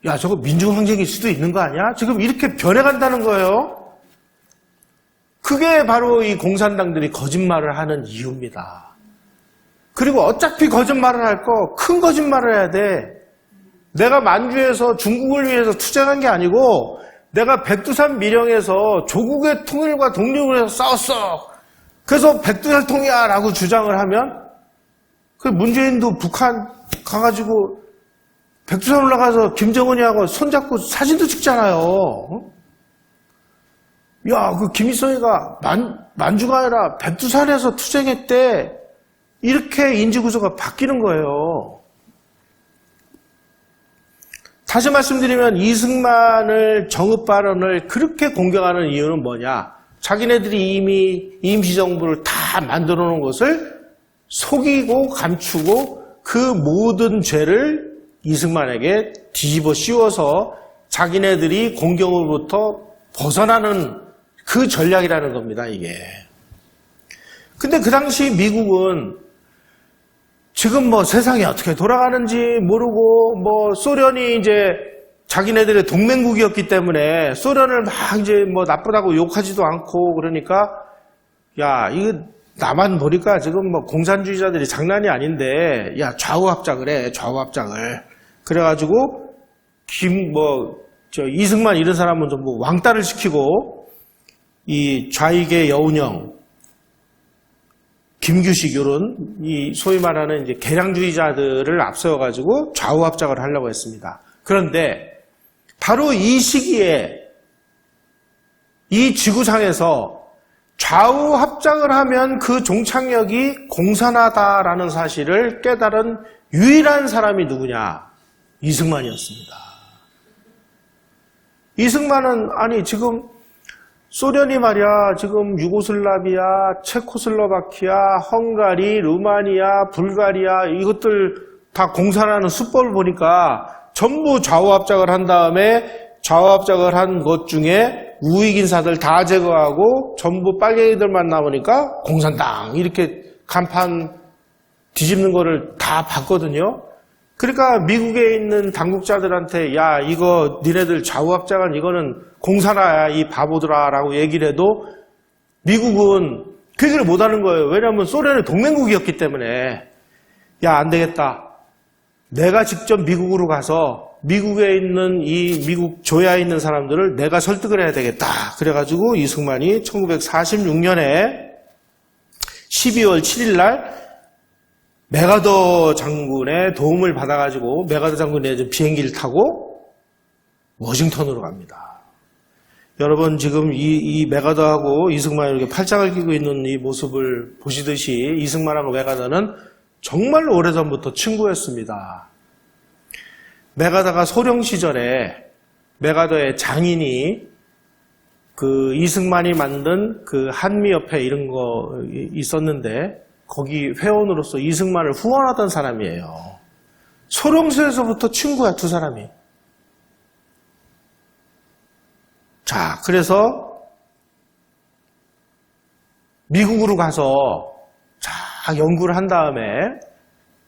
야 저거 민중항쟁일 수도 있는 거 아니야? 지금 이렇게 변해간다는 거예요. 그게 바로 이 공산당들이 거짓말을 하는 이유입니다. 그리고 어차피 거짓말을 할 거 큰 거짓말을 해야 돼. 내가 만주에서 중국을 위해서 투쟁한 게 아니고 내가 백두산 밀영에서 조국의 통일과 독립을 위해서 싸웠어. 그래서 백두산통이야 라고 주장을 하면 그 문재인도 북한 가가지고 백두산 올라가서 김정은이하고 손잡고 사진도 찍잖아요. 야, 그 김일성이가 만주가 아니라 백두산에서 투쟁했대. 이렇게 인지구조가 바뀌는 거예요. 다시 말씀드리면 이승만을 정읍 발언을 그렇게 공격하는 이유는 뭐냐? 자기네들이 이미 임시정부를 다 만들어 놓은 것을 속이고 감추고 그 모든 죄를 이승만에게 뒤집어 씌워서 자기네들이 공경으로부터 벗어나는 그 전략이라는 겁니다, 이게. 근데 그 당시 미국은 지금 뭐 세상이 어떻게 돌아가는지 모르고 뭐 소련이 이제 자기네들의 동맹국이었기 때문에 소련을 막 이제 뭐 나쁘다고 욕하지도 않고 그러니까 야, 이거 나만 보니까 지금 뭐 공산주의자들이 장난이 아닌데 야, 좌우합작을 해, 좌우합작을. 그래가지고 이승만 이런 사람은 좀 뭐 왕따를 시키고 이 좌익의 여운형 김규식 이런 이 소위 말하는 이제 개량주의자들을 앞세워가지고 좌우합작을 하려고 했습니다. 그런데 바로 이 시기에 이 지구상에서 좌우합작을 하면 그 종착역이 공산화다라는 사실을 깨달은 유일한 사람이 누구냐? 이승만이었습니다. 이승만은 아니 지금 소련이 말이야 지금 유고슬라비아, 체코슬로바키아, 헝가리, 루마니아, 불가리아 이것들 다 공산화하는 수법을 보니까 전부 좌우합작을 한 다음에 좌우합작을 한 것 중에 우익 인사들 다 제거하고 전부 빨갱이들만 남으니까 공산당 이렇게 간판 뒤집는 거를 다 봤거든요. 그러니까 미국에 있는 당국자들한테 야 이거 니네들 좌우합작은 이거는 공산화야 이 바보들아 라고 얘기를 해도 미국은 그 얘기를 못하는 거예요. 왜냐하면 소련의 동맹국이었기 때문에 야 안 되겠다. 내가 직접 미국으로 가서 미국에 있는 이 미국 조야에 있는 사람들을 내가 설득을 해야 되겠다. 그래가지고 이승만이 1946년에 12월 7일 날 메가더 장군의 도움을 받아가지고 메가더 장군의 비행기를 타고 워싱턴으로 갑니다. 여러분 지금 이 메가더하고 이승만이 이렇게 팔짱을 끼고 있는 이 모습을 보시듯이 이승만하고 메가더는 정말 오래전부터 친구였습니다. 메가더가 소령 시절에 메가더의 장인이 그 이승만이 만든 그 한미협회 이런 거 있었는데 거기 회원으로서 이승만을 후원하던 사람이에요. 소령시에서부터 친구야, 두 사람이. 자, 그래서 미국으로 가서 연구를 한 다음에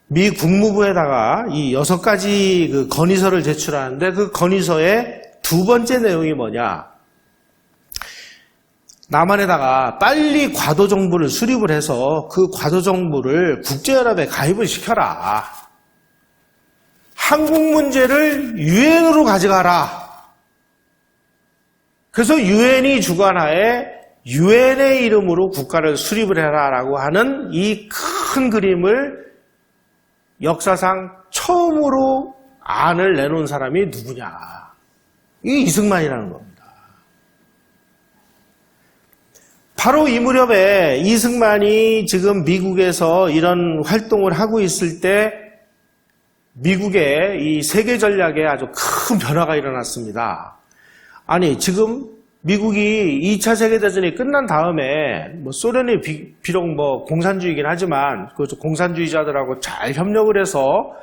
미 국무부에다가 이 6가지 그 건의서를 제출하는데 그 건의서의 두 번째 내용이 뭐냐? 남한에다가 빨리 과도정부를 수립을 해서 그 과도정부를 국제연합에 가입을 시켜라. 한국 문제를 유엔으로 가져가라. 그래서 유엔이 주관하에 유엔의 이름으로 국가를 수립을 해라라고 하는 이 큰 그림을 역사상 처음으로 안을 내놓은 사람이 누구냐? 이게 이승만이라는 겁니다. 바로 이 무렵에 이승만이 지금 미국에서 이런 활동을 하고 있을 때 미국의 이 세계 전략에 아주 큰 변화가 일어났습니다. 아니 지금 미국이 2차 세계대전이 끝난 다음에 뭐 소련이 비록 뭐 공산주의이긴 하지만 그 공산주의자들하고 잘 협력을 해서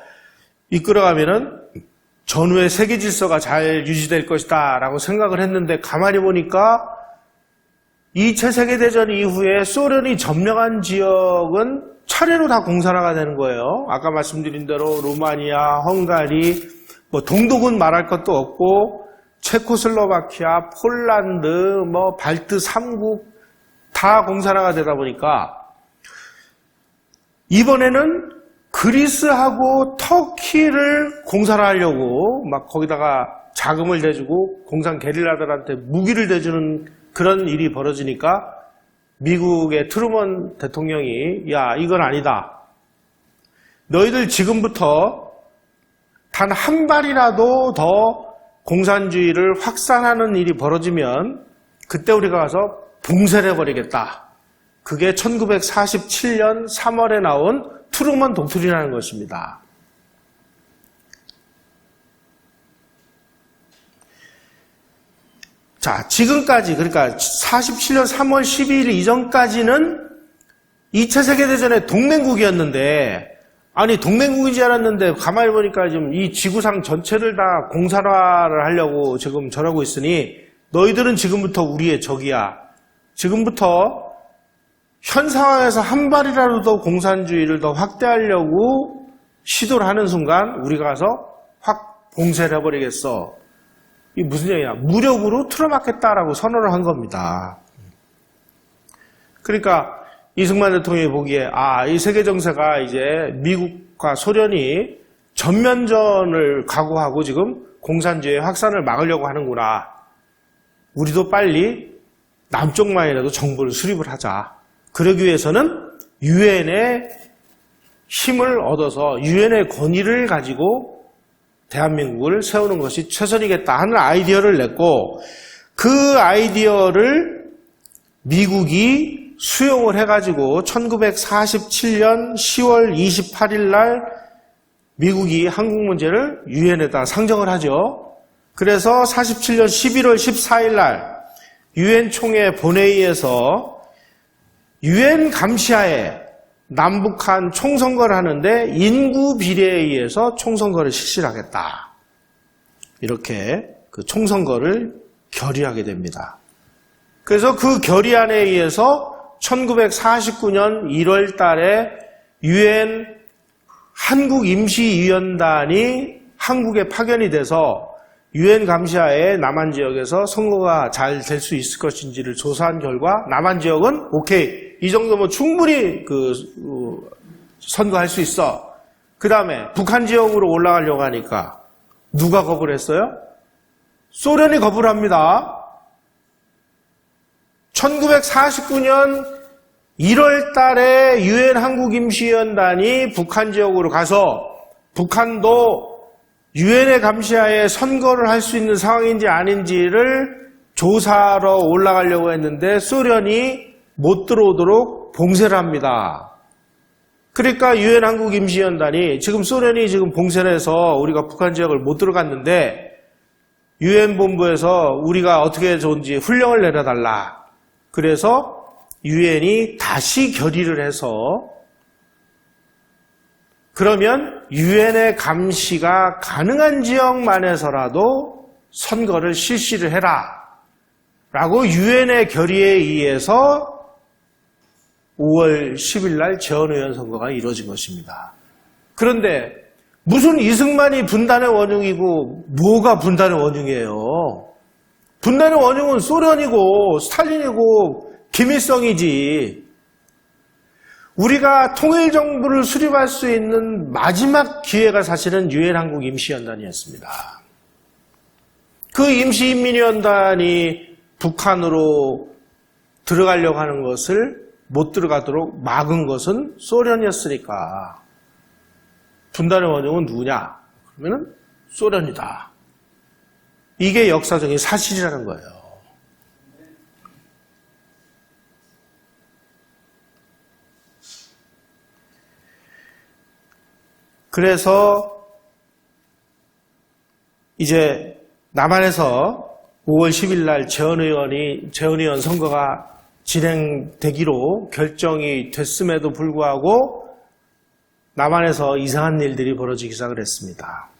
이끌어가면은 전후의 세계 질서가 잘 유지될 것이다 라고 생각을 했는데 가만히 보니까 2차 세계대전 이후에 소련이 점령한 지역은 차례로 다 공산화가 되는 거예요. 아까 말씀드린 대로 루마니아, 헝가리, 뭐 동독은 말할 것도 없고 체코슬로바키아, 폴란드, 뭐 발트 3국 다 공산화가 되다 보니까 이번에는 그리스하고 터키를 공사를 하려고 막 거기다가 자금을 대주고 공산 게릴라들한테 무기를 대주는 그런 일이 벌어지니까 미국의 트루먼 대통령이 야, 이건 아니다. 너희들 지금부터 단 한 발이라도 더 공산주의를 확산하는 일이 벌어지면 그때 우리가 가서 봉쇄를 해버리겠다. 그게 1947년 3월에 나온 트루먼 독트린이라는 것입니다. 자, 지금까지 그러니까 47년 3월 12일 이전까지는 2차 세계대전의 동맹국이었는데 아니 동맹국인 줄 알았는데 가만히 보니까 지금 이 지구상 전체를 다 공산화를 하려고 지금 저러고 있으니 너희들은 지금부터 우리의 적이야. 지금부터 현 상황에서 한 발이라도 더 공산주의를 더 확대하려고 시도를 하는 순간 우리가 가서 확 봉쇄를 해버리겠어. 이게 무슨 얘기냐? 무력으로 틀어막겠다라고 선언을 한 겁니다. 그러니까 이승만 대통령이 보기에 이 세계 정세가 이제 미국과 소련이 전면전을 각오하고 지금 공산주의 확산을 막으려고 하는구나. 우리도 빨리 남쪽만이라도 정부를 수립을 하자. 그러기 위해서는 유엔의 힘을 얻어서 유엔의 권위를 가지고 대한민국을 세우는 것이 최선이겠다 하는 아이디어를 냈고 그 아이디어를 미국이 수용을 해가지고 1947년 10월 28일 날 미국이 한국 문제를 유엔에다 상정을 하죠. 그래서 47년 11월 14일 날 유엔 총회 본회의에서 유엔 감시하에 남북한 총선거를 하는데 인구 비례에 의해서 총선거를 실시를 하겠다. 이렇게 그 총선거를 결의하게 됩니다. 그래서 그 결의안에 의해서 1949년 1월 달에 유엔 한국임시위원단이 한국에 파견이 돼서 유엔 감시하에 남한 지역에서 선거가 잘 될 수 있을 것인지를 조사한 결과 남한 지역은 오케이. 이 정도면 충분히 선거할 수 있어. 그 다음에 북한 지역으로 올라가려고 하니까 누가 거부를 했어요? 소련이 거부를 합니다. 1949년 1월 달에 유엔 한국임시위원단이 북한 지역으로 가서 북한도 유엔의 감시하에 선거를 할 수 있는 상황인지 아닌지를 조사하러 올라가려고 했는데 소련이 못 들어오도록 봉쇄를 합니다. 그러니까 유엔 한국임시위원단이 지금 소련이 지금 봉쇄를 해서 우리가 북한 지역을 못 들어갔는데 유엔 본부에서 우리가 어떻게 좋은지 훈령을 내려달라. 그래서 유엔이 다시 결의를 해서 그러면 유엔의 감시가 가능한 지역만에서라도 선거를 실시를 해라. 라고 유엔의 결의에 의해서 5월 10일 날 재헌의원 선거가 이루어진 것입니다. 그런데 무슨 이승만이 분단의 원흉이고 뭐가 분단의 원흉이에요? 분단의 원흉은 소련이고 스탈린이고 김일성이지. 우리가 통일정부를 수립할 수 있는 마지막 기회가 사실은 유엔 한국임시위원단이었습니다. 그 임시인민위원단이 북한으로 들어가려고 하는 것을 못 들어가도록 막은 것은 소련이었으니까 분단의 원흉은 누구냐? 그러면 소련이다. 이게 역사적인 사실이라는 거예요. 그래서 이제 남한에서 5월 10일 날 재헌의원 선거가 진행되기로 결정이 됐음에도 불구하고 남한에서 이상한 일들이 벌어지기 시작을 했습니다.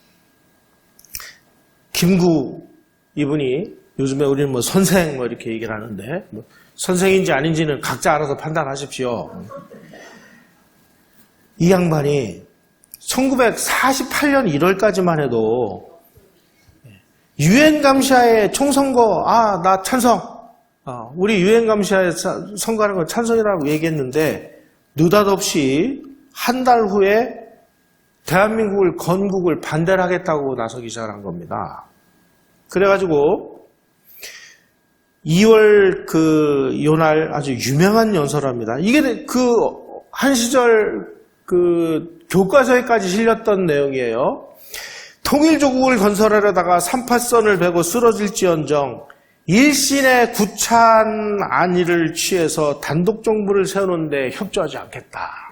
김구 이분이 요즘에 우리는 뭐 선생 뭐 이렇게 얘기를 하는데 뭐 선생인지 아닌지는 각자 알아서 판단하십시오. 이 양반이 1948년 1월까지만 해도 유엔 감시하에 총선거 나 찬성. 우리 유엔 감시하에 선거하는 거 찬성이라고 얘기했는데 느닷없이 한 달 후에 대한민국을 건국을 반대를 하겠다고 나서기 시작한 겁니다. 그래가지고 2월 요날 아주 유명한 연설합니다. 이게 한 시절 교과서에까지 실렸던 내용이에요. 통일조국을 건설하려다가 38선을 베고 쓰러질지언정 일신의 구차한 안위를 취해서 단독정부를 세우는데 협조하지 않겠다.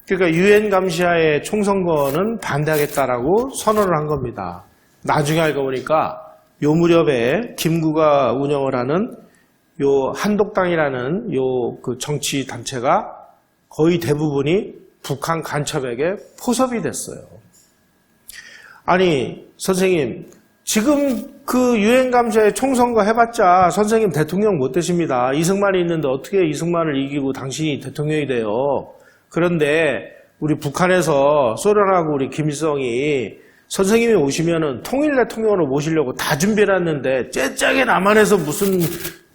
그러니까 유엔 감시하에 총선거는 반대하겠다라고 선언을 한 겁니다. 나중에 알고 보니까 요 무렵에 김구가 운영을 하는 요 한독당이라는 정치 단체가 거의 대부분이 북한 간첩에게 포섭이 됐어요. 아니, 선생님, 지금 유엔 감시에 총선거 해봤자 선생님 대통령 못 되십니다. 이승만이 있는데 어떻게 이승만을 이기고 당신이 대통령이 돼요? 그런데 우리 북한에서 소련하고 우리 김일성이 선생님이 오시면은 통일 대통령으로 모시려고 다 준비해놨는데 째짝에 남한에서 무슨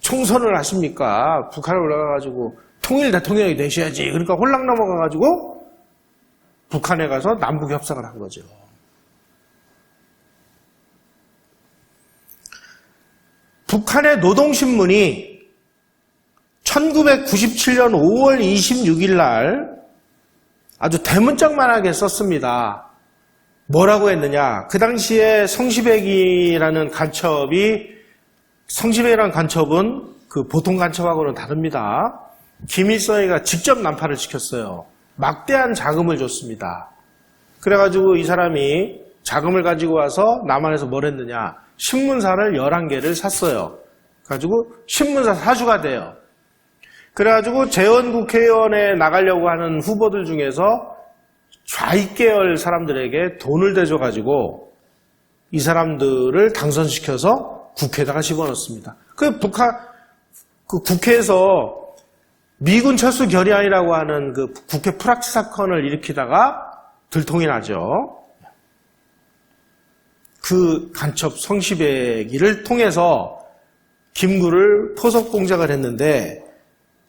총선을 하십니까? 북한에 올라가가지고 통일 대통령이 되셔야지. 그러니까 홀랑 넘어가가지고 북한에 가서 남북 협상을 한 거죠. 북한의 노동신문이 1997년 5월 26일 날 아주 대문짝만하게 썼습니다. 뭐라고 했느냐? 그 당시에 성시백이라는 간첩은 보통 간첩하고는 다릅니다. 김일성이가 직접 난파를 시켰어요. 막대한 자금을 줬습니다. 그래가지고 이 사람이 자금을 가지고 와서 남한에서 뭘 했느냐? 신문사를 11개를 샀어요. 그래가지고 신문사 사주가 돼요. 그래가지고 재헌국회의원에 나가려고 하는 후보들 중에서 좌익 계열 사람들에게 돈을 대줘가지고 이 사람들을 당선시켜서 국회에다가 집어넣습니다. 국회에서 미군 철수 결의안이라고 하는 국회 프락치 사건을 일으키다가 들통이 나죠. 그 간첩 성시백이를 통해서 김구를 포섭 공작을 했는데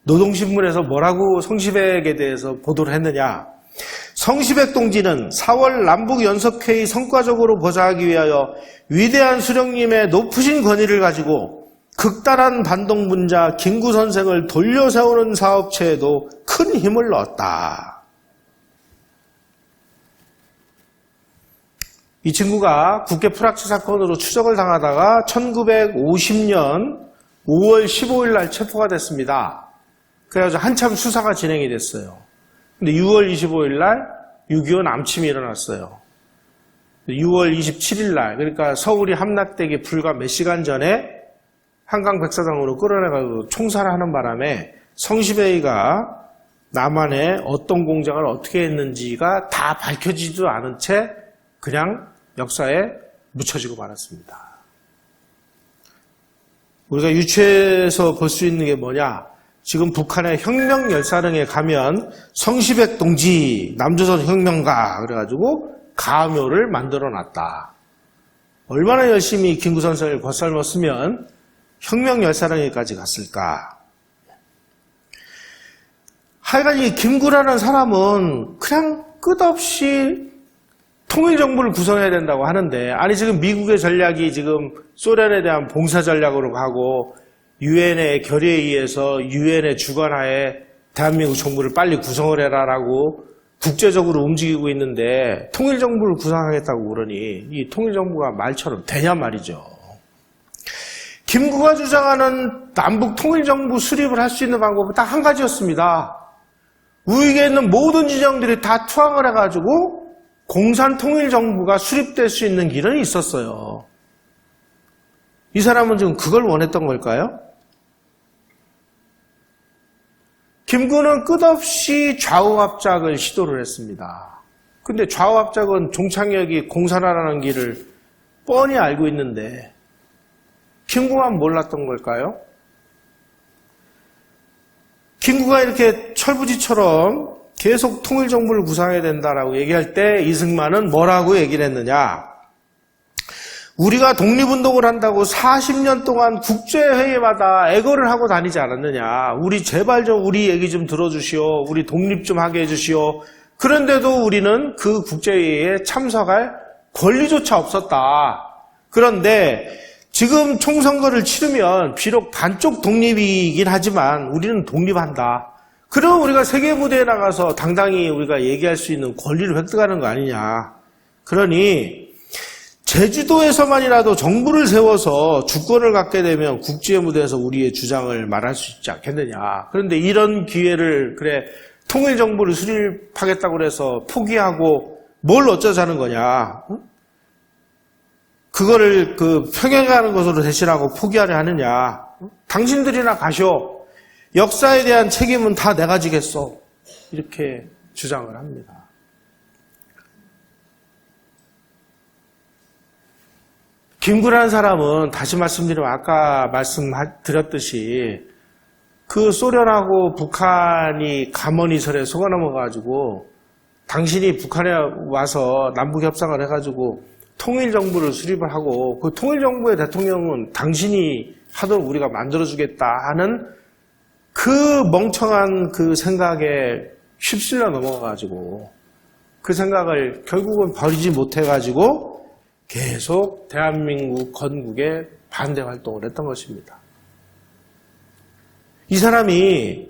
노동신문에서 뭐라고 성시백에 대해서 보도를 했느냐. 성시백 동지는 4월 남북연석회의 성과적으로 보좌하기 위하여 위대한 수령님의 높으신 권위를 가지고 극단한 반동분자 김구 선생을 돌려세우는 사업체에도 큰 힘을 넣었다. 이 친구가 국회 프락치 사건으로 추적을 당하다가 1950년 5월 15일 날 체포가 됐습니다. 그래가지고 한참 수사가 진행이 됐어요. 근데 6월 25일 날 6.25 남침이 일어났어요. 6월 27일 날, 그러니까 서울이 함락되기 불과 몇 시간 전에 한강 백사장으로 끌어내가지고 총살을 하는 바람에 성시백이가 남한에 어떤 공작을 어떻게 했는지가 다 밝혀지지도 않은 채 그냥 역사에 묻혀지고 말았습니다. 우리가 유추해서 볼 수 있는 게 뭐냐? 지금 북한의 혁명 열사릉에 가면 성시백 동지 남조선 혁명가 그래가지고 가묘를 만들어 놨다. 얼마나 열심히 김구 선생을 겉설먹었으면 혁명 열사릉에까지 갔을까? 하여간 이 김구라는 사람은 그냥 끝없이 통일정부를 구성해야 된다고 하는데, 아니 지금 미국의 전략이 지금 소련에 대한 봉사 전략으로 가고 유엔의 결의에 의해서 유엔의 주관하에 대한민국 정부를 빨리 구성을 해라라고 국제적으로 움직이고 있는데 통일정부를 구성하겠다고 그러니 이 통일정부가 말처럼 되냐 말이죠. 김구가 주장하는 남북 통일정부 수립을 할 수 있는 방법은 딱 한 가지였습니다. 우익에 있는 모든 진영들이 다 투항을 해가지고 공산통일정부가 수립될 수 있는 길은 있었어요. 이 사람은 지금 그걸 원했던 걸까요? 김구는 끝없이 좌우합작을 시도를 했습니다. 근데 좌우합작은 종착역이 공산화라는 길을 뻔히 알고 있는데 김구만 몰랐던 걸까요? 김구가 이렇게 철부지처럼 계속 통일정부를 구성해야 된다라고 얘기할 때 이승만은 뭐라고 얘기를 했느냐? 우리가 독립운동을 한다고 40년 동안 국제회의마다 애거를 하고 다니지 않았느냐. 우리 제발 좀 우리 얘기 좀 들어주시오. 우리 독립 좀 하게 해주시오. 그런데도 우리는 그 국제회의에 참석할 권리조차 없었다. 그런데 지금 총선거를 치르면 비록 반쪽 독립이긴 하지만 우리는 독립한다. 그럼 우리가 세계 무대에 나가서 당당히 우리가 얘기할 수 있는 권리를 획득하는 거 아니냐. 그러니 제주도에서만이라도 정부를 세워서 주권을 갖게 되면 국제 무대에서 우리의 주장을 말할 수 있지 않겠느냐. 그런데 이런 기회를 그래 통일정부를 수립하겠다고 해서 포기하고 뭘 어쩌자는 거냐. 그거를 평행하는 것으로 대신하고 포기하려 하느냐. 당신들이나 가쇼. 역사에 대한 책임은 다 내가 지겠어. 이렇게 주장을 합니다. 김구라는 사람은 다시 말씀드리면 아까 말씀드렸듯이 그 소련하고 북한이 가머니설에 속아넘어가지고 당신이 북한에 와서 남북협상을 해가지고 통일정부를 수립을 하고 그 통일정부의 대통령은 당신이 하도록 우리가 만들어주겠다 하는 그 멍청한 그 생각에 휩쓸려 넘어가가지고 그 생각을 결국은 버리지 못해가지고 계속 대한민국 건국에 반대 활동을 했던 것입니다. 이 사람이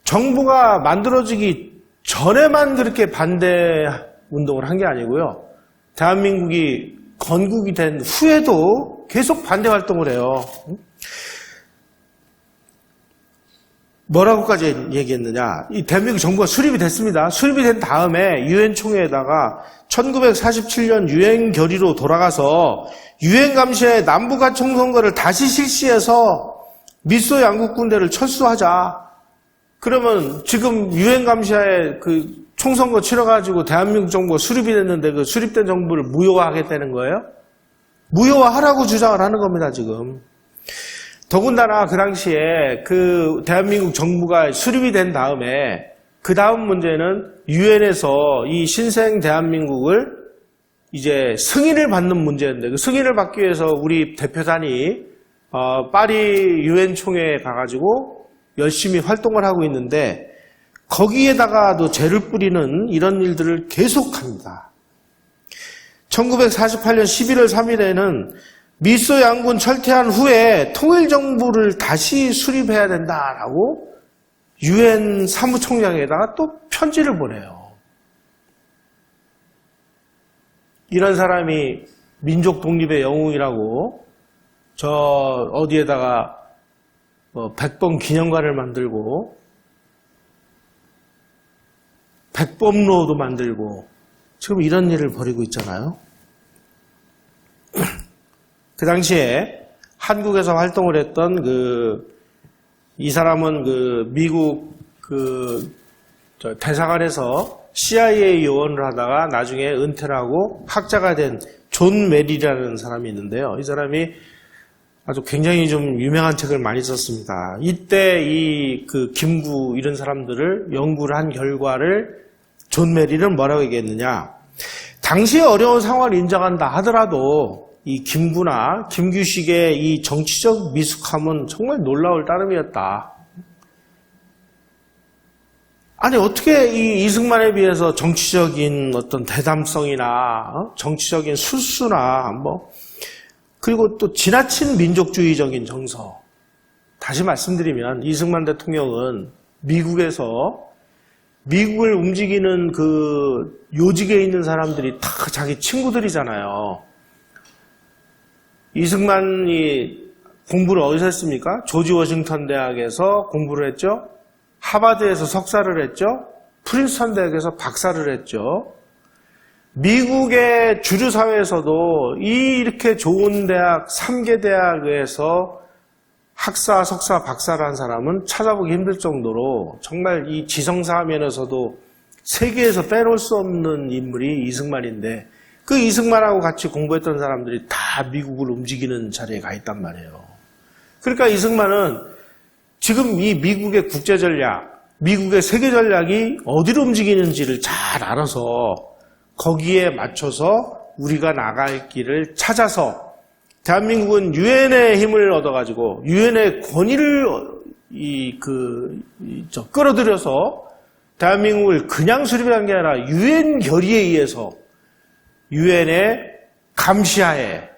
정부가 만들어지기 전에만 그렇게 반대 운동을 한 게 아니고요. 대한민국이 건국이 된 후에도 계속 반대 활동을 해요. 뭐라고까지 얘기했느냐. 이 대한민국 정부가 수립이 됐습니다. 수립이 된 다음에 유엔 총회에다가 1947년 유엔 결의로 돌아가서 유엔 감시의 남북한 총선거를 다시 실시해서 미소 양국 군대를 철수하자. 그러면 지금 유엔 감시하에 그 총선거 치러가지고 대한민국 정부가 수립이 됐는데 그 수립된 정부를 무효화하겠다는 거예요? 무효화하라고 주장을 하는 겁니다, 지금. 더군다나 그 당시에 그 대한민국 정부가 수립이 된 다음에 그 다음 문제는 유엔에서 이 신생 대한민국을 이제 승인을 받는 문제인데 그 승인을 받기 위해서 우리 대표단이 파리 유엔 총회에 가가지고 열심히 활동을 하고 있는데 거기에다가도 죄를 뿌리는 이런 일들을 계속합니다. 1948년 11월 3일에는 미소 양군 철퇴한 후에 통일정부를 다시 수립해야 된다라고 유엔 사무총장에다가 또 편지를 보내요. 이런 사람이 민족 독립의 영웅이라고 저 어디에다가 백범 기념관을 만들고 백범로도 만들고 지금 이런 일을 벌이고 있잖아요. 그 당시에 한국에서 활동을 했던 이 사람은 미국 대사관에서 CIA 요원을 하다가 나중에 은퇴를 하고 학자가 된 존 메리라는 사람이 있는데요. 이 사람이 아주 굉장히 좀 유명한 책을 많이 썼습니다. 이때 김구 이런 사람들을 연구를 한 결과를 존 메리는 뭐라고 얘기했느냐. 당시의 어려운 상황을 인정한다 하더라도 이 김구나 김규식의 이 정치적 미숙함은 정말 놀라울 따름이었다. 아니 어떻게 이 이승만에 비해서 정치적인 어떤 대담성이나 정치적인 술수나 그리고 또 지나친 민족주의적인 정서. 다시 말씀드리면 이승만 대통령은 미국에서 미국을 움직이는 그 요직에 있는 사람들이 다 자기 친구들이잖아요. 이승만이 공부를 어디서 했습니까? 조지 워싱턴 대학에서 공부를 했죠. 하버드에서 석사를 했죠. 프린스턴 대학에서 박사를 했죠. 미국의 주류 사회에서도 이렇게 좋은 대학, 3개 대학에서 학사, 석사, 박사를 한 사람은 찾아보기 힘들 정도로 정말 이 지성사 면에서도 세계에서 빼놓을 수 없는 인물이 이승만인데 그 이승만하고 같이 공부했던 사람들이 다 미국을 움직이는 자리에 가 있단 말이에요. 그러니까 이승만은 지금 이 미국의 국제 전략, 미국의 세계 전략이 어디로 움직이는지를 잘 알아서 거기에 맞춰서 우리가 나갈 길을 찾아서 대한민국은 유엔의 힘을 얻어가지고 유엔의 권위를 끌어들여서 대한민국을 그냥 수립한 게 아니라 유엔 결의에 의해서 유엔의 감시하에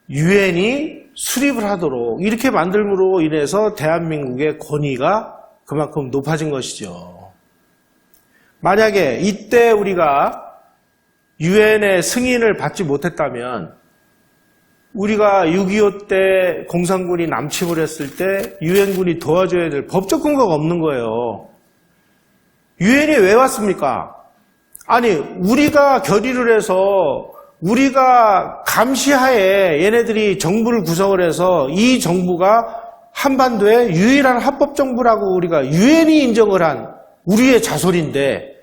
유엔이 수립을 하도록 이렇게 만들므로 인해서 대한민국의 권위가 그만큼 높아진 것이죠. 만약에 이때 우리가 유엔의 승인을 받지 못했다면 우리가 6.25 때 공산군이 남침을 했을 때 유엔군이 도와줘야 될 법적 근거가 없는 거예요. 유엔이 왜 왔습니까? 아니, 우리가 결의를 해서 우리가 감시하에 얘네들이 정부를 구성을 해서 이 정부가 한반도의 유일한 합법정부라고 우리가 유엔이 인정을 한 우리의 자손인데,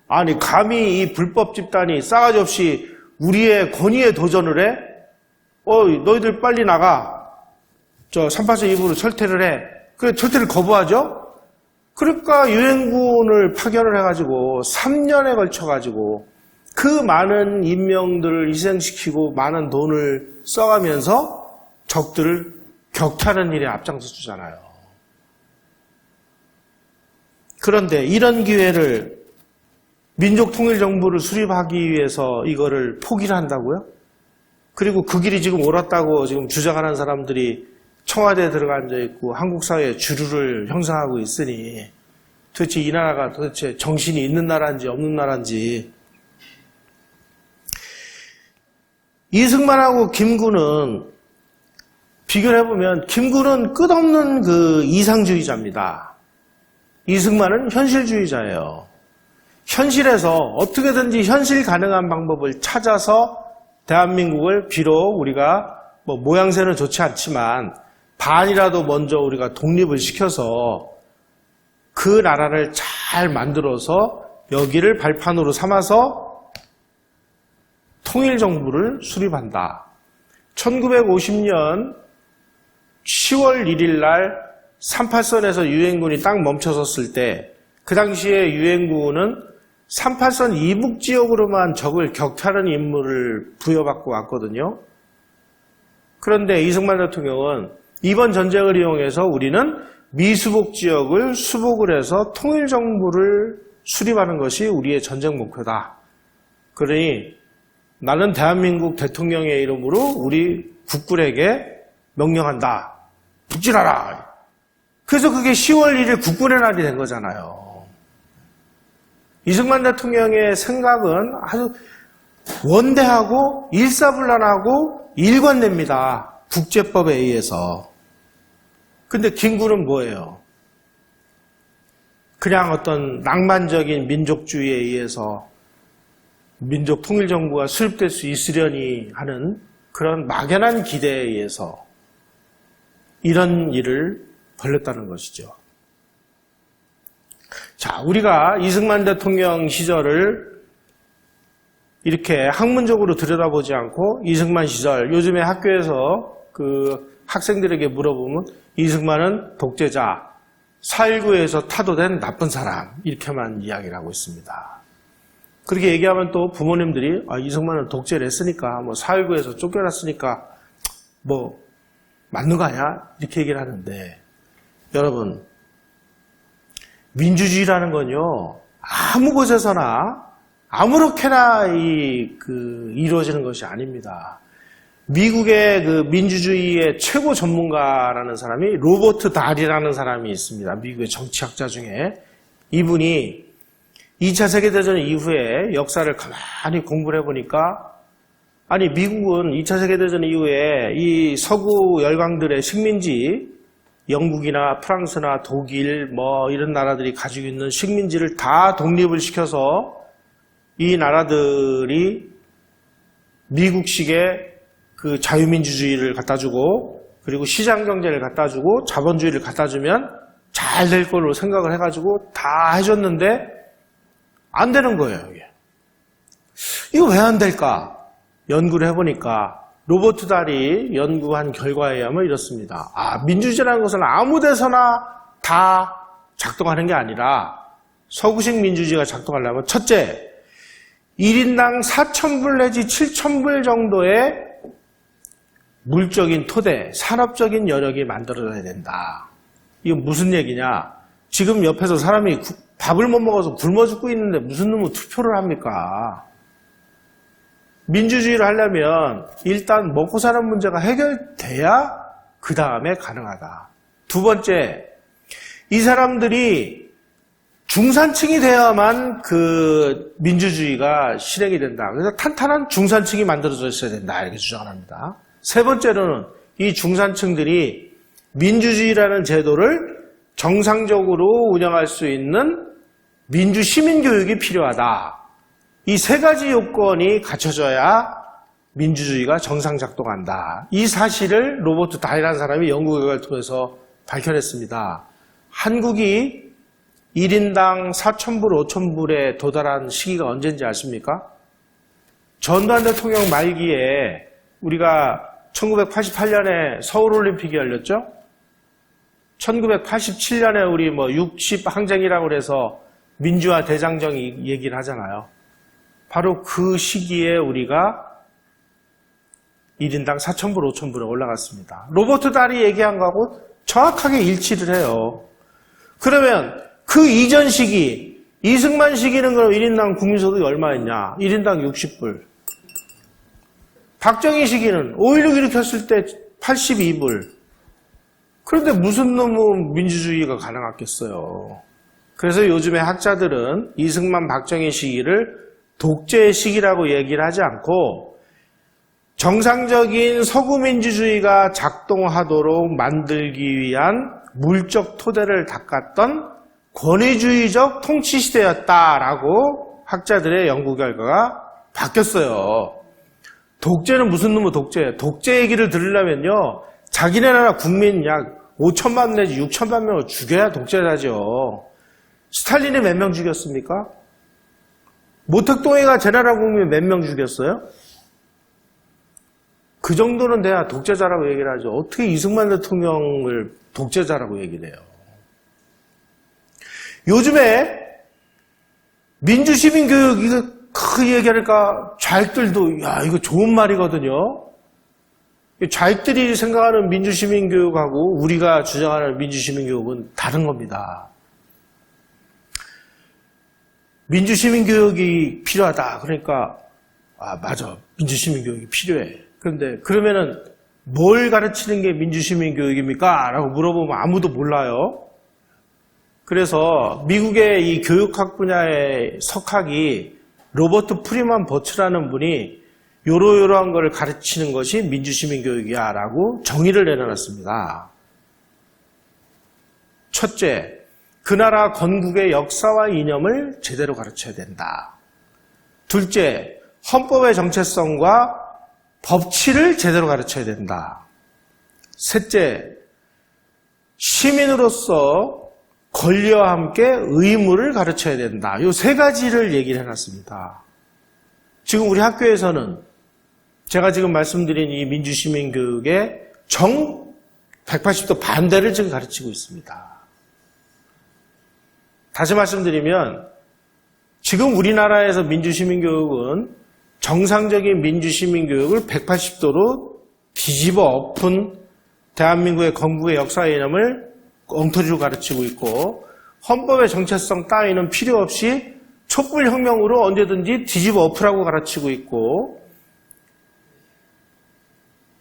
아니 감히 이 불법 집단이 싸가지 없이 우리의 권위에 도전을 해? 너희들 빨리 나가. 382부로 철퇴를 해. 그래, 철퇴를 거부하죠? 그러니까 유엔군을 파견을 해가지고 3년에 걸쳐가지고 그 많은 인명들을 희생시키고 많은 돈을 써가면서 적들을 격퇴하는 일에 앞장서 주잖아요. 그런데 이런 기회를 민족통일정부를 수립하기 위해서 이거를 포기를 한다고요? 그리고 그 길이 지금 옳았다고 지금 주장하는 사람들이 청와대에 들어가 앉아있고 한국 사회에 주류를 형성하고 있으니 도대체 이 나라가 도대체 정신이 있는 나라인지 없는 나라인지. 이승만하고 김구는 비교를 해보면 김구는 끝없는 그 이상주의자입니다. 이승만은 현실주의자예요. 현실에서 어떻게든지 현실 가능한 방법을 찾아서 대한민국을 비록 우리가 모양새는 좋지 않지만 반이라도 먼저 우리가 독립을 시켜서 그 나라를 잘 만들어서 여기를 발판으로 삼아서 통일정부를 수립한다. 1950년 10월 1일 날 38선에서 유엔군이 딱 멈춰섰을 때 그 당시에 유엔군은 38선 이북 지역으로만 적을 격퇴하는 임무를 부여받고 왔거든요. 그런데 이승만 대통령은 이번 전쟁을 이용해서 우리는 미수복 지역을 수복을 해서 통일정부를 수립하는 것이 우리의 전쟁 목표다. 그러니 나는 대한민국 대통령의 이름으로 우리 국군에게 명령한다. 북진하라. 그래서 그게 10월 1일 국군의 날이 된 거잖아요. 이승만 대통령의 생각은 아주 원대하고 일사불란하고 일관됩니다. 국제법에 의해서. 근데 김구는 뭐예요? 그냥 어떤 낭만적인 민족주의에 의해서 민족 통일정부가 수립될 수 있으려니 하는 그런 막연한 기대에 의해서 이런 일을 벌였다는 것이죠. 자, 우리가 이승만 대통령 시절을 이렇게 학문적으로 들여다보지 않고 이승만 시절, 요즘에 학교에서 그 학생들에게 물어보면 이승만은 독재자, 4.19에서 타도된 나쁜 사람, 이렇게만 이야기를 하고 있습니다. 그렇게 얘기하면 또 부모님들이 이승만은 독재를 했으니까 4.19에서 쫓겨났으니까 맞는 거 아니야? 이렇게 얘기를 하는데, 여러분, 민주주의라는 건요, 아무 곳에서나 아무렇게나 이루어지는 것이 아닙니다. 미국의 그 민주주의의 최고 전문가라는 사람이 로버트 달이라는 사람이 있습니다. 미국의 정치학자 중에. 이분이 2차 세계대전 이후에 역사를 가만히 공부를 해보니까 아니 미국은 2차 세계대전 이후에 이 서구 열강들의 식민지 영국이나 프랑스나 독일 이런 나라들이 가지고 있는 식민지를 다 독립을 시켜서 이 나라들이 미국식의 그 자유민주주의를 갖다주고 그리고 시장경제를 갖다주고 자본주의를 갖다주면 잘 될 걸로 생각을 해가지고 다 해줬는데 안 되는 거예요. 이게. 이거 왜 안 될까? 연구를 해보니까 로버트 달이 연구한 결과에 의하면 이렇습니다. 민주주의라는 것은 아무 데서나 다 작동하는 게 아니라 서구식 민주주의가 작동하려면 첫째, 1인당 4,000불 내지 7,000불 정도의 물적인 토대, 산업적인 여력이 만들어져야 된다. 이건 무슨 얘기냐? 지금 옆에서 사람이 밥을 못 먹어서 굶어 죽고 있는데 무슨 놈의 투표를 합니까? 민주주의를 하려면 일단 먹고 사는 문제가 해결돼야 그 다음에 가능하다. 두 번째, 이 사람들이 중산층이 되어야만 그 민주주의가 실행이 된다. 그래서 탄탄한 중산층이 만들어져 있어야 된다. 이렇게 주장합니다. 세 번째로는 이 중산층들이 민주주의라는 제도를 정상적으로 운영할 수 있는 민주시민교육이 필요하다. 이 세 가지 요건이 갖춰져야 민주주의가 정상작동한다. 이 사실을 로버트 다이라는 사람이 연구 결과를 통해서 밝혀냈습니다. 한국이 1인당 4,000불, 5,000불에 도달한 시기가 언제인지 아십니까? 전두환 대통령 말기에 우리가 1988년에 서울올림픽이 열렸죠? 1987년에 우리 60항쟁이라고 해서 민주화 대장정이 얘기를 하잖아요. 바로 그 시기에 우리가 1인당 4,000불, 5,000불에 올라갔습니다. 로버트 다리 얘기한 거하고 정확하게 일치를 해요. 그러면 그 이전 시기, 이승만 시기는 그럼 1인당 국민소득이 얼마였냐? 1인당 60불. 박정희 시기는 5.16 일으켰을 때 82불. 그런데 무슨 놈의 민주주의가 가능하겠어요? 그래서 요즘에 학자들은 이승만, 박정희 시기를 독재의 시기라고 얘기를 하지 않고 정상적인 서구민주주의가 작동하도록 만들기 위한 물적 토대를 닦았던 권위주의적 통치시대였다라고 학자들의 연구 결과가 바뀌었어요. 독재는 무슨 놈의 독재예요? 독재 얘기를 들으려면요. 자기네 나라 국민 약 5천만 내지 6천만 명을 죽여야 독재자죠. 스탈린이 몇 명 죽였습니까? 모택동이가 제 나라 국민 몇 명 죽였어요? 그 정도는 돼야 독재자라고 얘기를 하죠. 어떻게 이승만 대통령을 독재자라고 얘기를 해요? 요즘에 민주시민교육 이거 그 얘기하니까 좌익들도 야 이거 좋은 말이거든요. 좌익들이 생각하는 민주시민교육하고 우리가 주장하는 민주시민교육은 다른 겁니다. 민주시민교육이 필요하다. 그러니까 맞아. 민주시민교육이 필요해. 그런데 그러면은 뭘 가르치는 게 민주시민교육입니까? 라고 물어보면 아무도 몰라요. 그래서 미국의 이 교육학 분야의 석학이 로버트 프리만 버츠라는 분이 요러요러한 걸 가르치는 것이 민주시민교육이야 라고 정의를 내려놨습니다. 첫째, 그 나라 건국의 역사와 이념을 제대로 가르쳐야 된다. 둘째, 헌법의 정체성과 법치를 제대로 가르쳐야 된다. 셋째, 시민으로서 권리와 함께 의무를 가르쳐야 된다. 이 세 가지를 얘기를 해놨습니다. 지금 우리 학교에서는 제가 지금 말씀드린 이 민주시민교육의 180도 반대를 지금 가르치고 있습니다. 다시 말씀드리면 지금 우리나라에서 민주시민교육은 정상적인 민주시민교육을 180도로 뒤집어 엎은 대한민국의 건국의 역사 이념을 엉터리로 가르치고 있고 헌법의 정체성 따위는 필요 없이 촛불혁명으로 언제든지 뒤집어 엎으라고 가르치고 있고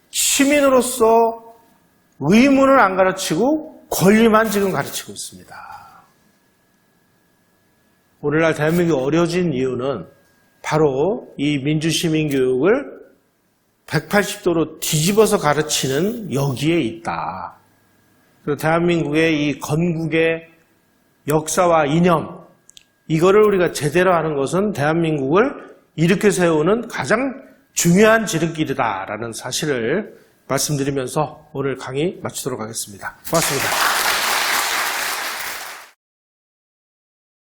시민으로서 의무는 안 가르치고 권리만 지금 가르치고 있습니다. 오늘날 대한민국이 어려진 이유는 바로 이 민주시민교육을 180도로 뒤집어서 가르치는 여기에 있다. 그래서 대한민국의 이 건국의 역사와 이념, 이거를 우리가 제대로 하는 것은 대한민국을 일으켜 세우는 가장 중요한 지름길이다라는 사실을 말씀드리면서 오늘 강의 마치도록 하겠습니다. 고맙습니다.